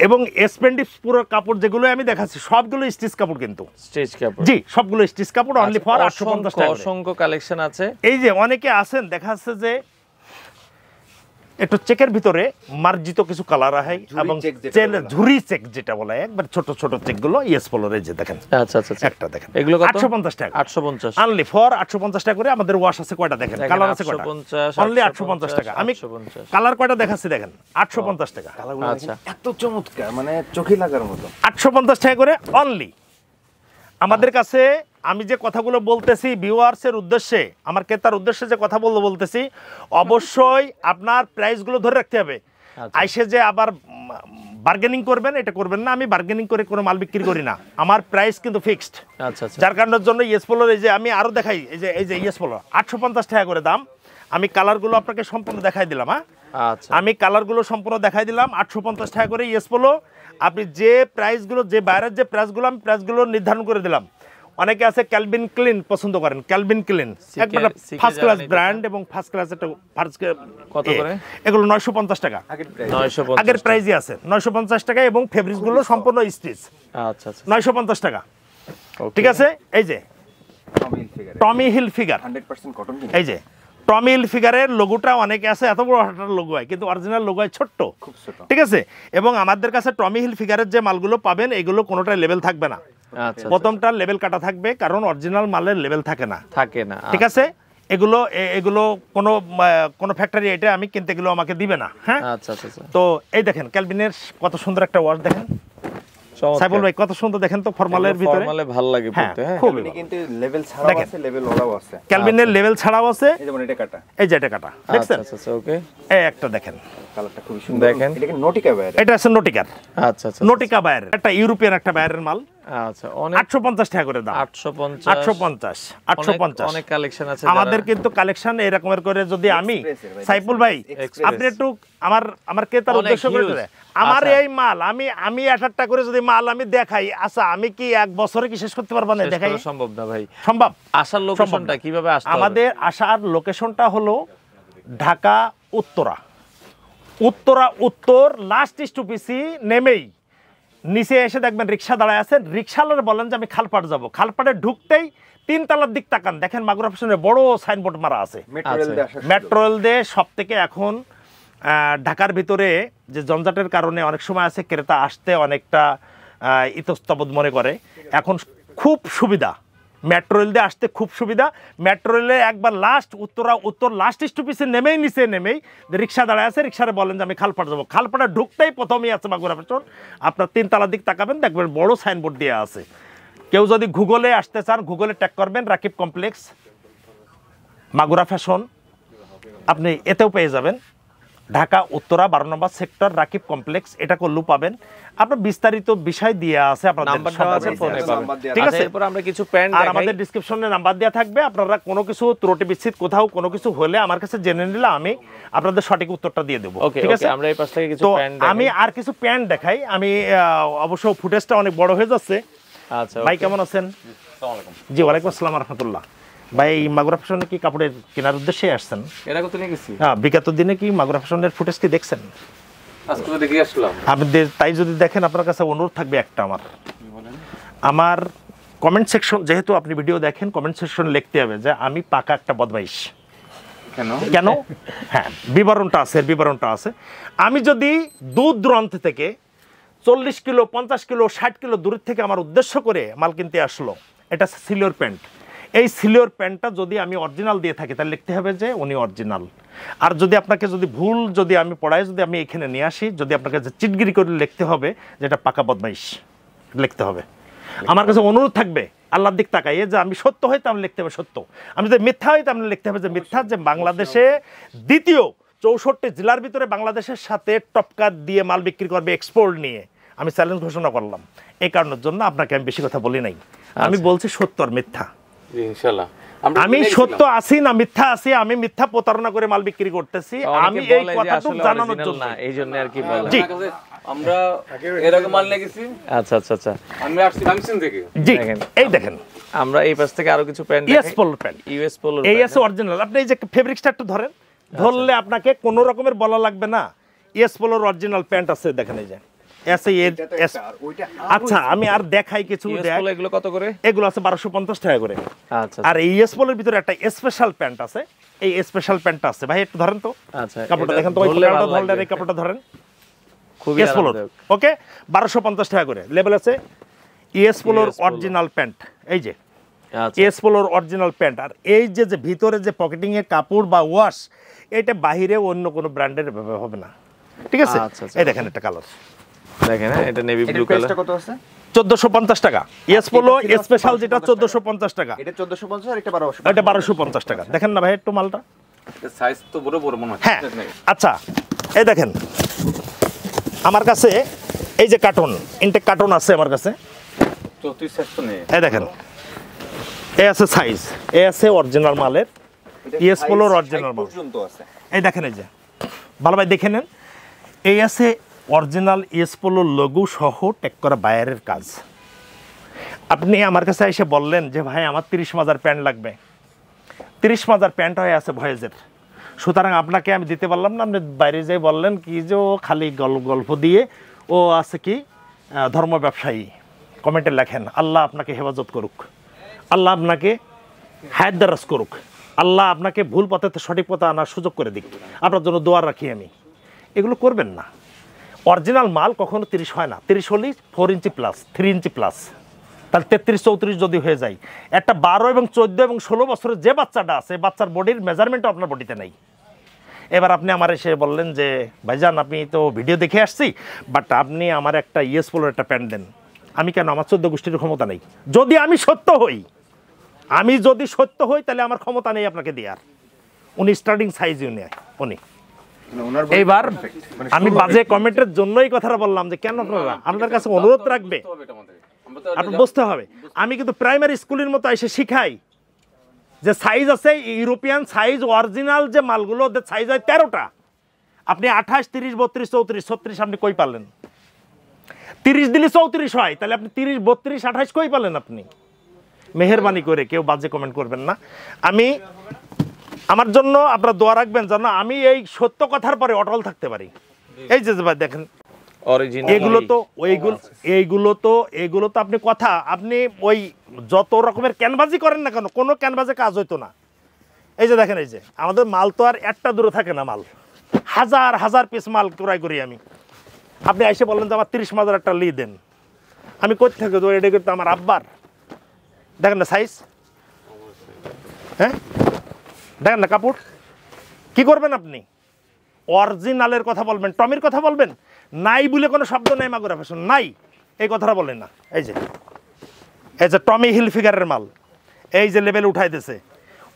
এবং এসপেন্ডিক্স পুরো কাপড় যেগুলো আমি দেখাচ্ছি সবগুলো স্টিচ কাপড়, কিন্তু স্টিচ কাপড়। জি, সবগুলো স্টিচ কাপড়, অনলি ফর 850 টাকা। অসংখ্য কালেকশন আছে। এই যে অনেকে আছেন দেখা যাচ্ছে যে একটু চেকের ভিতরে মার্জিত কিছু কালার আহে, এবং ঝুরি চেক যেটা বলে, একবার ছোট ছোট চেকগুলো ইয়েস পোলোর, এই যে দেখেন। আচ্ছা, একটা দেখেন, এগুলো কত? 850 টাকা। 850 অনলি ফর 850 টাকা করে। আমাদের ওয়াশ আছে কয়টা দেখেন, কালার আছে কয়টা, অনলি 850 টাকা। আমি কালার কয়টা দেখাচ্ছি দেখেন, 850 টাকা। আচ্ছা, এত চমৎকার, মানে চোখে লাগার মতো। 850 টাকা করে অনলি। আমাদের কাছে আমি যে কথাগুলো বলতেছি ভিউয়ার্সের উদ্দেশ্যে, আমার ক্রেতার উদ্দেশ্যে যে কথা বলতেছি, অবশ্যই আপনার প্রাইসগুলো ধরে রাখতে হবে। আইসে যে আবার বার্গেনিং করবেন, এটা করবেন না। আমি বার্গেনিং করে কোনো মাল বিক্রি করি না, আমার প্রাইস কিন্তু ফিক্সড। আচ্ছা, যার কারণের জন্য ইয়েস পোলোর, এই যে আমি আরো দেখাই, এই যে ইয়েস পোলোর 850 টাকা করে দাম। আমি কালারগুলো আপনাকে সম্পূর্ণ দেখাই দিলাম। হ্যাঁ, আচ্ছা, আমি কালারগুলো সম্পূর্ণ দেখাই দিলাম। 850 টাকা করে ইয়েস পোলো। আপনি যে প্রাইসগুলো, যে বাইরের যে প্রাইসগুলো, আমি প্রাইসগুলো নির্ধারণ করে দিলাম। অনেকে আছে ক্যালভিন ক্লিন পছন্দ করেন, ক্যালভিন ক্লিন একবার ফার্স্ট ক্লাস ব্র্যান্ড, এবং ফার্স্ট ক্লাস একটা কত করে? এগুলো 950 টাকা আগের প্রাইসই আছে, 950 টাকা, এবং ফেব্রিক্সগুলো সম্পূর্ণ স্টিচ। আচ্ছা, 950 টাকা। ঠিক আছে? এই যে টমি হিল ফিগার 100% কটন। এই যে টমি হিল ফিগারের লোগোটা অনেকে আছে এত বড় হাটার লোগো হয়, কিন্তু অরিজিনাল লোগো হয় ছোট্ট, খুব ছোট। ঠিক আছে? এবং আমাদের কাছে টমি হিল ফিগারের যে মালগুলো পাবেন, এগুলো কোনোটাই লেভেল থাকবে না। আচ্ছা, প্রথমটা লেভেল কাটা থাকবে, কারণ অরিজিনাল মালের লেভেল থাকে না। ঠিক আচ্ছা। আছে? এগুলো কোনো ফ্যাক্টরি এটা আমি কিনতে গেলেও আমাকে দিবে না। হ্যাঁ, আচ্ছা। তো এই দেখেন ক্যালভিনের কত সুন্দর একটা ওয়াশ দেখেন, সাইফুল ভাই কত সুন্দর দেখেন তো, ফর্মালের ভিতরে ভালো লাগে পড়তে। হ্যাঁ, খুব কিন্তু লেভেল ছাড়াও আছে, লেভেল ওরাও আছে, ক্যালভিনের লেভেল ছাড়াও আছে। এই যেমন এটা কাটা, এই যে এটা কাটা দেখছেন? আচ্ছা, ওকে। এই একটা দেখেন, কালারটা খুব সুন্দর। দেখেন, এটা কি নটিকা বায়ার? এটা আছে নটিকার। আচ্ছা, নটিকা বায়ার, একটা ইউরোপিয়ান একটা বায়ারের মাল। আচ্ছা, অনেক 850 টাকা করে দাম। 850 অনেক কালেকশন আছে আমাদের, কিন্তু কালেকশন এরকমের করে। যদি আমি সাইফুল ভাই আপনি একটু আমার ক্রেতার উদ্দেশ্য করে দেন, আমার এই মাল আমি 18টা করে যদি মাল আমি দেখাই, আচ্ছা আমি কি এক বছরে কি শেষ করতে পারবো না? দেখাই সম্ভব না ভাই। সম্ভব। আসার লোকেশনটা কিভাবে আসতে হবে? আমাদের আসার লোকেশনটা হলো ঢাকা উত্তর লাস্ট স্টপেজে নেমেই নিচে এসে দেখবেন রিক্সা দাঁড়ায় আছে। রিক্সাওয়ালার বলেন যে আমি খালপাড় যাব। খালপাড়ে ঢুকতেই 3 তলার দিক তাকান, দেখেন মাগুরা ফ্যাশনের বড় সাইনবোর্ড মারা আছে। মেট্রো রেল দিয়ে সব থেকে এখন ঢাকার ভিতরে যে জঞ্জাটের কারণে অনেক সময় আছে ক্রেতা আসতে অনেকটা ইতস্তবোধ মনে করে, এখন খুব সুবিধা। মেট্রো রেল দিয়ে আসতে খুব সুবিধা। মেট্রো রেলে একবার উত্তর লাস্ট স্টপেজে নিচে নেমেই রিক্সা দাঁড়ায় আছে, রিক্সারে বলেন যে আমি খালপাড় যাবো। খালপাড়া ঢুকতেই প্রথমেই আছে মাগুরা ফ্যাশন। আপনার 3 তলার দিক তাকাবেন, দেখবেন বড় সাইনবোর্ড দেওয়া আছে। কেউ যদি গুগলে আসতে চান, গুগলে ট্যাগ করবেন রাকিব কমপ্লেক্স মাগুরা ফ্যাশন, আপনি এতেও পেয়ে যাবেন। ঢাকা উত্তরা 12 নম্বর সেক্টর রাকিব কমপ্লেক্স, এটা করলেও পাবেন। আপনার বিস্তারিত বিষয় দিয়ে আছে, আপনাদের নাম্বার দেওয়া আছে, ফোনে পাবেন। ঠিক আছে, এরপর আমরা কিছু প্যান্ট আর দেখাই। আমাদের ডেসক্রিপশনে নাম্বার দেওয়া থাকবে। আপনারা কোনো কিছু ত্রুটি বিচ্ছিত কোথাও কোনো কিছু হলে আমার কাছে জেনে নিলে আমি আপনাদের সঠিক উত্তরটা দিয়ে দেবো। ওকে ঠিক আছে, আমরা এই পাশ থেকে কিছু তো প্যান্ট আমি আর কিছু প্যান্ট দেখাই। আমি অবশ্য ফুটেজটা অনেক বড় হয়ে যাচ্ছে। আচ্ছা ভাই কেমন আছেন? জি ওয়ালাইকুম আসসালাম রাহমাতুল্লাহ। ভাই মাগুরা ফ্যাশনে কি কাপড়ের কেনার উদ্দেশ্যে আসছেন? এরা কত নিয়ে গেছি হ্যাঁ, বিগত দিনে কি মাগুরা ফ্যাশনের ফুটেজ কি দেখছেন? আজকে তো দেখে আসলাম। আপনাদের তাই যদি দেখেন, আপনার কাছে অনুরোধ থাকবে একটা, আমার কমেন্ট সেকশন, যেহেতু আপনি ভিডিও দেখেন, কমেন্ট সেকশন লিখতে হবে যে আমি পাকা একটা বদমাইশ। কেন? হ্যাঁ, বিবরণটা আছে। আমি যদি দূর দূরান্ত থেকে 40 কিলো 50 কিলো 60 কিলো দূরের থেকে আমার উদ্দেশ্য করে মাল কিনতে আসলো, এটা সিলিওর প্যান্ট। এই সিলিওর প্যান্টটা যদি আমি অরিজিনাল দিয়ে থাকি, তাহলে লিখতে হবে যে উনি অরিজিনাল। আর যদি আপনাকে যদি ভুল যদি আমি পড়াই, যদি আমি এখানে নিয়ে আসি, যদি আপনাকে যে চিটগিরি করে লিখতে হবে যে এটা পাকা বদমাইশ লিখতে হবে। আমার কাছে অনুরোধ থাকবে আল্লাহর দিক তাকাই, যে আমি সত্য হই তাহলে লিখতে হবে সত্য, আমি যদি মিথ্যা হই তাহলে লিখতে হবে যে মিথ্যা। যে বাংলাদেশে দ্বিতীয় 64 জেলার ভিতরে বাংলাদেশের সাথে টপকার দিয়ে মাল বিক্রি করবে এক্সপোর্ট নিয়ে, আমি চ্যালেঞ্জ ঘোষণা করলাম। এই কারণের জন্য আপনাকে আমি বেশি কথা বলি নাই, আমি বলছি সত্য আর মিথ্যা। ইনশাআল্লাহ আমি সত্য আছি না মিথ্যা আছি, আমি মিথ্যা প্রতারণা করে মাল বিক্রি করতেছি, আমি এই কথাটুকু জানানোর জন্য, এই জন্য আর কি বলে। জি আমরা এরকম মাল নিয়ে গেছি। আচ্ছা আচ্ছা আচ্ছা, আমি আসছি মাংসিন থেকে। জি দেখেন। এই দেখেন, আমরা এই পাশ থেকে আরো কিছু প্যান্ট ইএস দেখাই। পোলো প্যান্ট, ইউএস পোলো এই আছে অরিজিনাল। আপনি এই যে ফেব্রিক্সটা একটু ধরেন, ধরলে আপনাকে কোনো রকমের বলা লাগবে না। ইএস পোলোর অরিজিনাল প্যান্ট আছে, দেখেন এই যে আচ্ছা আমি আর দেখাই কিছু। এগুলো কত করে? এগুলো আছে 1250 টাকা করে। আচ্ছা আর এই ইএস পোলোর ভিতরে একটা স্পেশাল প্যান্ট আছে, এই স্পেশাল প্যান্টটা আছে। ভাই একটু ধরেন তো, আচ্ছা কাপড়টা দেখেন তো, ওই কাপড়টা ধরেন, এই কাপড়টা ধরেন, খুবই ইএস পোলোর। ওকে, 1250 টাকা করে লেভেল আছে। ইএস পোলোর অরিজিনাল প্যান্ট, এই যে ইএস পোলোর অরিজিনাল প্যান্ট। আর এই যে যে ভিতরে যে পকেটিং এর কাপড় বা ওয়াশ, এটা বাহিরে অন্য কোনো ব্র্যান্ডের হবে না। ঠিক আছে, এই দেখেন একটা কালার দেখেন, এটা নেভি ব্লু কালার। কত আছে? 1450 টাকা। ইএস পোলো স্পেশাল যেটা 1450 টাকা, এটা 1450 আর এটা 1250। এটা 1250 টাকা। দেখেন না ভাই একটু মালটা, সাইজ তো বড় বড় মনে হয়। হ্যাঁ আচ্ছা এই দেখেন আমার কাছে এই যে কার্টন, ইনটেক কার্টন আছে আমার কাছে। 34 সাইজ তো নেই। এই দেখেন, এই আছে সাইজ, এই আছে অরিজিনাল মালের, ইএস পোলোর অরিজিনাল মাল পর্যন্ত আছে। এই দেখেন, এই যে ভালো ভাই দেখে নেন, এই আছে অরিজিনাল ইএস পোলোর লোগো সহ ট্যাগ করা বায়ারের কাজ। আপনি আমার কাছে এসে বললেন যে ভাই আমার 30 মাজার প্যান্ট লাগবে, 30 মাজার প্যান্ট হয়ে আছে ভয়েজের, সুতরাং আপনাকে আমি দিতে পারলাম না। আপনি বাইরে যাই বললেন কি যে ও খালি গল্প দিয়ে ও আছে কি ধর্ম ব্যবসায়ী। কমেন্টে লেখেন আল্লাহ আপনাকে হেফাজত করুক, আল্লাহ আপনাকে হায়াত দারাজ করুক, আল্লাহ আপনাকে ভুল পথে সঠিক পথে আনার সুযোগ করে দিক, আপনার জন্য দোয়া রাখি আমি। এগুলো করবেন না। অরিজিনাল মাল কখনো 30 হয় না, 30 হলেই 4 ইঞ্চি প্লাস, 3 ইঞ্চি প্লাস, তাহলে 33 34 যদি হয়ে যায়, একটা 12 এবং 14 এবং 16 বছরের যে বাচ্চাটা আছে, বাচ্চার বডির মেজারমেন্টও আপনার বডিতে নেই। এবার আপনি আমার এসে বললেন যে ভাইজান আপনি তো ভিডিও দেখে আসছি, বাট আপনি আমার একটা ইএস পোলোর একটা প্যান্ট দেন। আমি কেন, আমার 14 গোষ্ঠীর ক্ষমতা নেই। যদি আমি সত্য হই, তাহলে আমার ক্ষমতা নেই আপনাকে দেওয়ার। উনি স্টার্টিং সাইজ উনি এইবার আমি বাজে কমেন্টের জন্যই কথাটা বললাম যে কেন আপনারা, আপনাদের কাছে অনুরোধ রাখবে, আপনি বুঝতে হবে। আমি কিন্তু প্রাইমারি স্কুলের মতো এসে শিখাই যে সাইজ আছে ইউরোপিয়ান সাইজ, অরিজিনাল যে মালগুলো ওদের সাইজ হয় 13টা। আপনি 28 30 32 34 36 আপনি কই পারলেন? 30 দিলে 34 হয়, তাহলে আপনি 30 32 28 কই পারলেন আপনি? মেহেরবানি করে কেউ বাজে কমেন্ট করবেন না। আমি আমার জন্য আপনারা দোয়া রাখবেন যেন আমি এই সত্য কথার পরে অটল থাকতে পারি। এই যে ভাই দেখেন এইগুলো তো আপনি কথা, আপনি ওই যত রকমের ক্যানভাসই করেন না কেন, কোনো ক্যানভাসে কাজ হইতো না। এই যে দেখেন, এই যে আমাদের মাল তো আর একটা দূরে থাকে না, মাল হাজার হাজার পিস মাল ক্রয় করি আমি। আপনি এসে বললেন যে আমার 30 মাজার একটা লি দেন, আমি কোথা থেকে দেবো? এটা কিন্তু আমার আব্বার। দেখেন না সাইজ, হ্যাঁ দেখেন না কাপড়। কি করবেন আপনি? অরিজিনালের কথা বলবেন, টমির কথা বলবেন। নাই বলে কোনো শব্দ নাই মাগুরা ফ্যাশন, নাই এই কথাটা বলেন না। এই যে টমি হিল ফিগারের মাল, এই যে লেভেল উঠাই দিয়েছে,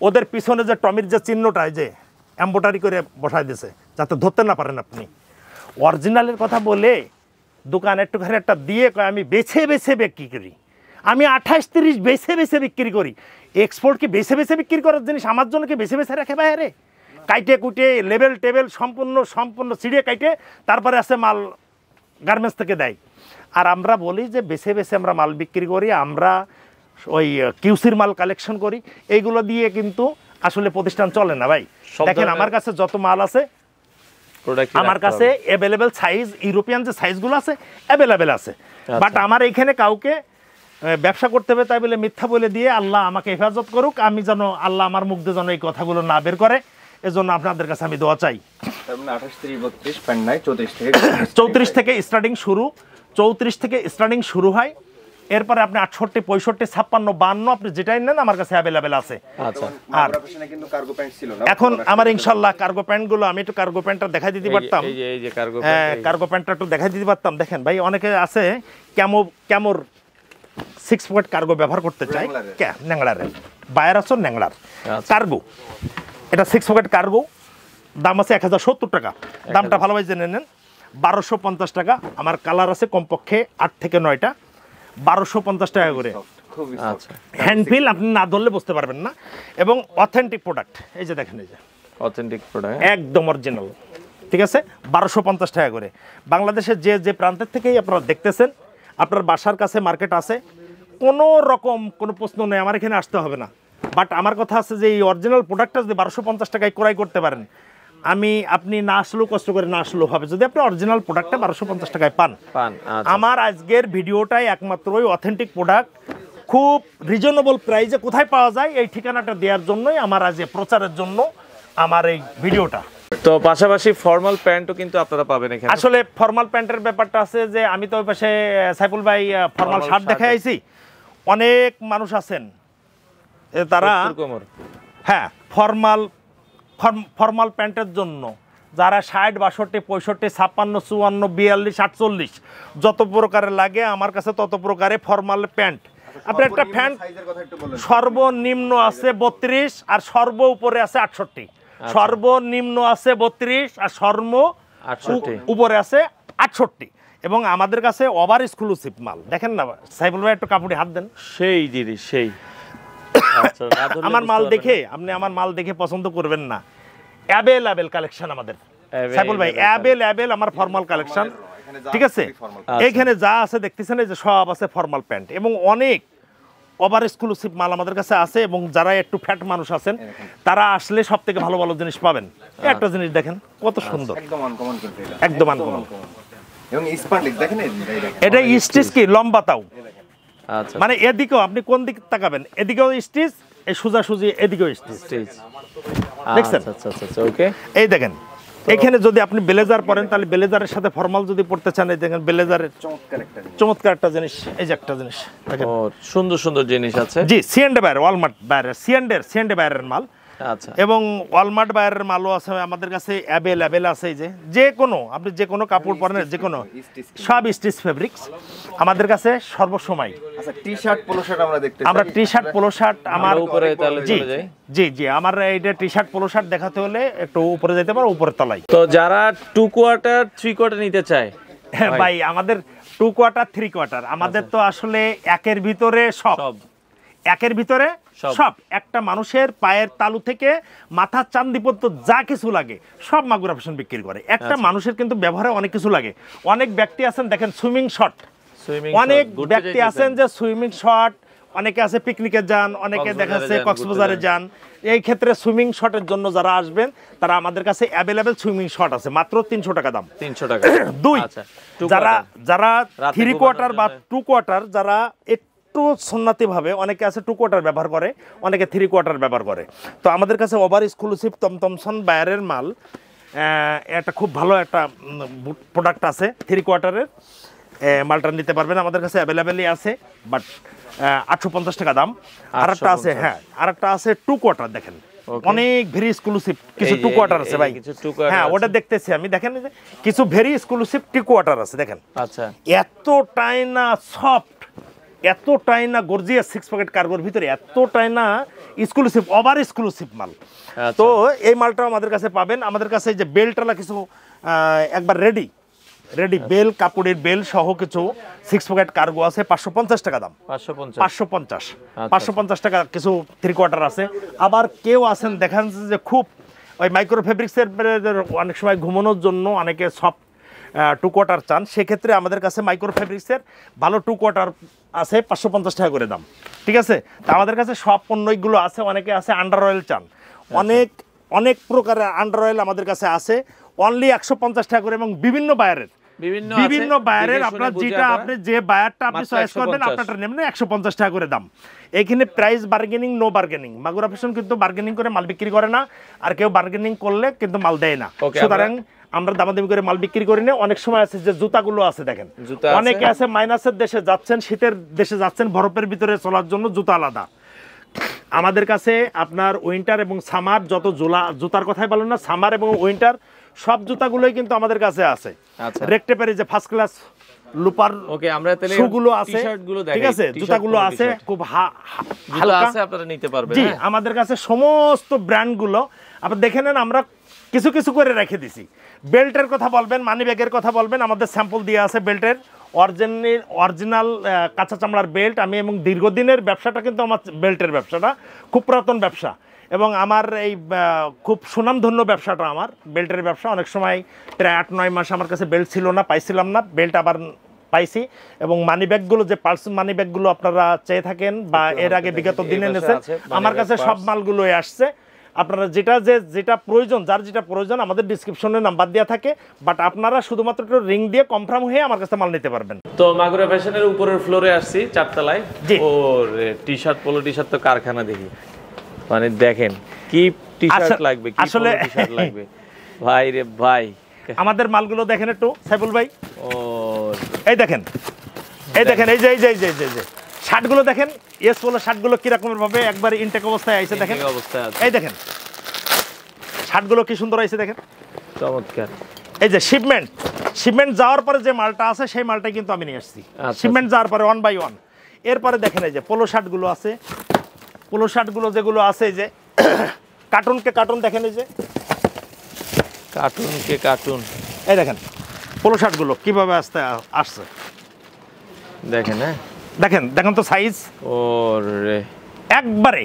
ওদের পিছনে যে টমির যে চিহ্নটা, এই যে এম্বোটারি করে বসাই দিয়েছে, যাতে ধরতে না পারেন আপনি। অরিজিনালের কথা বলে দোকান একটুখানি একটা দিয়ে কয় আমি বেছে বেছে বিক্রি করি, আমি 28-30 বেছে বেছে বিক্রি করি। এক্সপোর্ট কি বেছে বেছে বিক্রি করার জিনিস আমার জন্য কি বেছে বেছে রাখে বাইরে? কাইটে কুটে লেবেল টেবেল সম্পূর্ণ ছিঁড়ে কাইটে তারপরে আসে মাল গার্মেন্টস থেকে দেয়। আর আমরা বলি যে বেছে বেছে আমরা মাল বিক্রি করি, আমরা ওই কিউসির মাল কালেকশন করি, এইগুলো দিয়ে কিন্তু আসলে প্রতিষ্ঠান চলে না ভাই। দেখেন আমার কাছে যত মাল আছে আমার কাছে অ্যাভেলেবেল সাইজ, ইউরোপিয়ান যে সাইজগুলো আছে অ্যাভেলেবেল আছে। বাট আমার এইখানে কাউকে ব্যবসা করতে হবে তাই বলে মিথ্যা বলে দিয়ে আল্লাহ আমাকে হেফাজত করুক, আমি যেন আল্লাহ আমার মুখ দিয়ে যেন এই কথাগুলো না বের করে, এজন্য আপনাদের কাছে আমি দোয়া চাই। 34 থেকে স্টার্টিং শুরু, 34 থেকে স্টার্টিং শুরু হয়, এরপরে আপনি 68, 65, 56, 52 আপনি যেটাই নেন আমার কাছে অ্যাভেলেবেল আছে। আচ্ছা, আর এখন আমার ইনশাল্লাহ কার্গো প্যান্টগুলো, আমি একটু কার্গো প্যান্টটা দেখাই দিতে পারতাম। এই যে কার্গো হ্যাঁ, কার্গো প্যান্টটা একটু দেখাই দিতে পারতাম। দেখেন ভাই, অনেকে আছে ক্যামোর 6 পকেট কার্গো ব্যবহার করতে চায়, ন্যাংলারের বায়ার আছো ন্যাংলার কার্গো, এটা 6 পকেট কার্গো, দাম আছে 1070 টাকা। দামটা ভালোভাবে জেনে নেন, 1250 টাকা। আমার কালার আছে কমপক্ষে 8 থেকে 9টা, 1250 টাকা করে। আচ্ছা, হ্যান্ডফিল আপনি না ধরলে বুঝতে পারবেন না, এবং অথেন্টিক প্রোডাক্ট। এই যে দেখেন, এই যে অথেন্টিক প্রোডাক্ট একদম অরিজিনাল, ঠিক আছে, 1250 টাকা করে। বাংলাদেশের যে প্রান্তের থেকেই আপনারা দেখতেছেন, আপনার বাসার কাছে মার্কেট আছে, কোনো রকম কোনো প্রশ্ন নেই, আমার এখানে আসতে হবে না। বাট আমার কথা আছে যে এই অরিজিনাল প্রোডাক্টটা যদি 1250 টাকায় ক্রয় করতে পারেন, আপনি না আসলেও কষ্ট করে না আসলেও হবে যদি আপনি অরিজিনাল প্রোডাক্টটা 1250 টাকায় পান। আমার আজকের ভিডিওটাই একমাত্র ওই অথেন্টিক প্রোডাক্ট খুব রিজনেবল প্রাইসে কোথায় পাওয়া যায় এই ঠিকানাটা দেওয়ার জন্যই আমার আজ প্রচারের জন্য আমার এই ভিডিওটা। তো পাশাপাশি ফর্মাল প্যান্টও কিন্তু আপনারা পাবেন এখানে। আসলে ফর্মাল প্যান্টের ব্যাপারটা আছে যে আমি তো ওই পাশে সাইফুল ভাই ফর্মাল শার্ট দেখে আইছি, অনেক মানুষ আছেন তারা হ্যাঁ ফর্মাল প্যান্টের জন্য যারা 60, 62, 65, 56, 54, 42, 48 যত প্রকারের লাগে আমার কাছে তত প্রকারে ফর্মাল প্যান্ট। আপনার একটা প্যান্ট সর্বনিম্ন আছে 32 আর সর্ব উপরে আছে 68, সর্বনিম্ন আছে 32 আর সর্ব উপরে আছে 68, এবং আমাদের কাছে ওভার এক্সক্লুসিভ মাল। দেখেন না সাইফুল ভাই, একটু কাপড়ে হাত দেন, সেই জিনিস সেই আমার মাল দেখে আপনি আমার মাল দেখে পছন্দ করবেন না, অ্যাভেলেবেল কালেকশন আমাদের সাইফুল ভাই, অ্যাভেলেবেল আমার ফর্মাল কালেকশন, ঠিক আছে। এইখানে যা আছে দেখতেছেন এই যে সব আছে ফর্মাল প্যান্ট, এবং অনেক ওভার এক্সক্লুসিভ মাল আমাদের কাছে আছে, এবং যারা একটু ফ্যাট মানুষ আছেন তারা আসলে সব থেকে ভালো ভালো জিনিস পাবেন। একটা জিনিস দেখেন কত সুন্দর, একদম আনকমন, এবং স্পান্ডেক্স দেখেন, এটা স্টিচ কি লম্বা তাও, আচ্ছা, মানে এদিকেও আপনি কোন দিকে তাকাবেন, এদিকেও স্টিচ, এই সোজাসুজি এদিকেও স্টিচ, দেখছেন? আচ্ছা আচ্ছা আচ্ছা, ওকে। এই দেখেন এখানে যদি আপনি ব্লেজার পরেন তাহলে ব্লেজারের সাথে ফর্মাল যদি পড়তে চান, এই দেখেন ব্লেজারের চমৎকার একটা জিনিস, এই যে একটা জিনিস দেখেন, সুন্দর সুন্দর জিনিস আছে। জি, সিএন্ডে বাইরে, ওয়ালমার্ট বাইরে, সিএন্ডে বাইরের মাল, আচ্ছা, এবং ওয়ালমার্ট বাইরের মালও আছে আমাদের কাছে অ্যাভেলেবেল আছে। এই যে কোনো আপনি যে কোনো কাপড় পরেন, যে কোনো সব স্টিচ ফেব্রিক্স আমাদের কাছে সর্বসময়। আচ্ছা, টি-শার্ট পোলো শার্ট আমরা দেখতে, আমরা টি-শার্ট পোলো শার্ট আমার উপরে তাহলে চলে যাই। জি আমার এইটা টি-শার্ট পোলো শার্ট দেখাতে হলে একটু উপরে যেতে পারো, উপরের তলায়। তো যারা 2 কোয়ার্টার 3 কোয়ার্টার নিতে চায় ভাই, আমাদের 2 কোয়ার্টার 3 কোয়ার্টার আমাদের তো আসলে একের ভিতরে সব, একের ভিতরে সব, একটা মানুষের পায়ের তালু থেকে মাথার চান্দি পর্যন্ত যা কিছু লাগে সব মাগুরা ফ্যাশন বিক্রি করে। একটা মানুষের কিন্তু ব্যবহারে অনেক কিছু লাগে। অনেক ব্যক্তি আছেন দেখেন সুইমিং শট, অনেক ব্যক্তি আছেন যে সুইমিং শট, অনেকে আছে পিকনিকে যান, অনেকে দেখাচ্ছে কক্সবাজারে যান। এই ক্ষেত্রে সুইমিং শটের জন্য যারা আসবেন তারা আমাদের কাছে অ্যাভেলেবেল সুইমিং শট আছে, মাত্র 300 টাকা দাম। 300 টাকা। 2 যারা 3 কোয়ার্টার বা 2 কোয়ার্টার, যারা একটু সুন্নাতি ভাবে, অনেকে আছে 2 কোয়ার্টার ব্যবহার করে, অনেকে 3 কোয়ার্টার ব্যবহার করে। তো আমাদের কাছে ওভার এক্সক্লুসিভ টমটমসন বায়ারের মাল, একটা খুব ভালো একটা প্রোডাক্ট আছে 3 কোয়ার্টারের, মালটা নিতে পারবেন, আমাদের কাছে অ্যাভেলেবেলই আছে, বাট 850 টাকা দাম। আরেকটা আছে, হ্যাঁ আরেকটা আছে 2 কোয়ার্টার, দেখেন অনেক ভেরি এক্সক্লুসিভ কিছু 2 কোয়ার্টার আছে ভাই, হ্যাঁ ওটা দেখতেছি আমি, দেখেন কিছু ভেরি এক্সক্লুসিভ 2 কোয়ার্টার আছে, দেখেন। আচ্ছা, এতটাই না সফট, এতটাই না গর্জিয়াস 6 পকেট কার্গোর ভিতরে এতটাই না এক্সক্লুসিভ ওভার এক্সক্লুসিভ মাল। তো এই মালটাও আমাদের কাছে পাবেন। আমাদের কাছে এই যে বেলটালা কিছু একবার রেডি বেল, কাপড়ের বেল সহ কিছু 6 পকেট কার্গো আছে 550 টাকা দাম। 550 টাকা কিছু 3/4 আছে। আবার কেউ আছেন দেখেন যে খুব ওই মাইক্রো ফেব্রিক্সের অনেক সময় ঘুমানোর জন্য অনেকে সফট 2/4 চান, সেক্ষেত্রে আমাদের কাছে মাইক্রো ফেব্রিক্সের ভালো 2/4 আছে 550 টাকা করে দাম। ঠিক আছে, তা আমাদের কাছে সব পণ্যগুলো আছে। অনেকে আছে আন্ডার অয়েল চান, অনেক প্রকারের আন্ডার অয়েল আমাদের কাছে আছে অনলি 150 টাকা করে, এবং বিভিন্ন বায়ারের আপনার যেটা আপনি যে বায়ারটা আপনি চয়েস করবেন আপনারটা নেবেন 150 টাকা করে দাম। এখানে price bargaining, no bargaining. Magura fashion কিন্তু বার্গেনিং করে মাল বিক্রি করে না, আর কেউ বার্গেনিং করলে কিন্তু মাল দেয় না। সুতরাং আমরা দামাদামি করে মাল বিক্রি করি না। অনেক সময় আছে যে জুতাগুলো আছে দেখেন, অনেকে আছে মাইনাসের দেশে যাচ্ছেন, শীতের দেশে যাচ্ছেন, বরফের ভিতরে চলার জন্য জুতা আলাদা। আমাদের কাছে আপনার উইন্টার এবং সামার যত জুতার কথাই বলেন না, সামার এবং উইন্টার সব জুতাগুলোই কিন্তু আমাদের কাছে আছে। রেক্টেপের যে ফার্স্ট ক্লাস লুপার আমরা তাহলে শুগুলো আছে, টি-শার্টগুলো দেখাই, ঠিক আছে, জুতাগুলো আছে খুব হালকা আছে, আপনারা নিতে পারবেন। জি, আমাদের কাছে সমস্ত ব্র্যান্ডগুলো আপনি দেখে নেন, আমরা কিছু কিছু করে রেখে দিছি। বেল্টের কথা বলবেন, মানি ব্যাগের কথা বলবেন, আমাদের স্যাম্পল দিয়ে আছে বেল্টের, অরিজিনাল কাঁচা চামড়ার বেল্ট। আমি এবং দীর্ঘদিনের ব্যবসাটা কিন্তু আমার বেল্টের ব্যবসাটা খুব পুরাতন ব্যবসা, এবং আমার এই খুব সুনামধন্য ব্যবসাটা আমার বেল্টের ব্যবসা। অনেক সময় প্রায় 8-9 মাস আমার কাছে বেল্ট ছিল না, পাইছিলাম না, বেল্ট আবার পাইছি। এবং মানি ব্যাগগুলো যে পার্স মানি ব্যাগগুলো আপনারা চেয়ে থাকেন বা এর আগে বিগত দিনে এনেছেন, আমার কাছে সব মালগুলোই আসছে। আপনারা যেটা প্রয়োজন, যার যেটা প্রয়োজন আমাদের ডিসক্রিপশনে নাম্বার দেওয়া থাকে, বাট আপনারা শুধুমাত্র একটু রিং দিয়ে কনফার্ম হয়ে আমার কাছে মাল নিতে পারবেন। তো মাগুরা ফ্যাশনের উপরের ফ্লোরে আসছি 4 তলায়। ওর টি-শার্ট, পোলো টি-শার্ট তো কারখানা দেখি, মানে দেখেন কি টি-শার্ট লাগবে, কি আসলে টি-শার্ট লাগবে ভাই রে ভাই। আমাদের মালগুলো দেখেন একটু সাইফুল ভাই। এই দেখেন এই যে শার্টগুলো দেখেন, ইয়েস পোলো শার্টগুলো কি রকমের ভাবে একবার ইনটেক অবস্থায় আইছে দেখেন। এই দেখেন শার্টগুলো কি সুন্দর আইছে দেখেন, চমৎকার। এই যে শিপমেন্ট যাওয়ার পরে যে মালটা আছে সেই মালটাই কিন্তু আমি নিয়ে আসছি। শিপমেন্ট যাওয়ার পরে 1 বাই 1। এরপরে দেখেন এই যে পোলো শার্টগুলো আছে, পোলো শার্টগুলো যেগুলো আছে যে কার্টুনকে কার্টুন দেখেন, এই যে কার্টুনকে কার্টুন, এই দেখেন পোলো শার্টগুলো কিভাবে আসছে দেখেন। হ্যাঁ দেখেন তো সাইজ, ওরে একবারে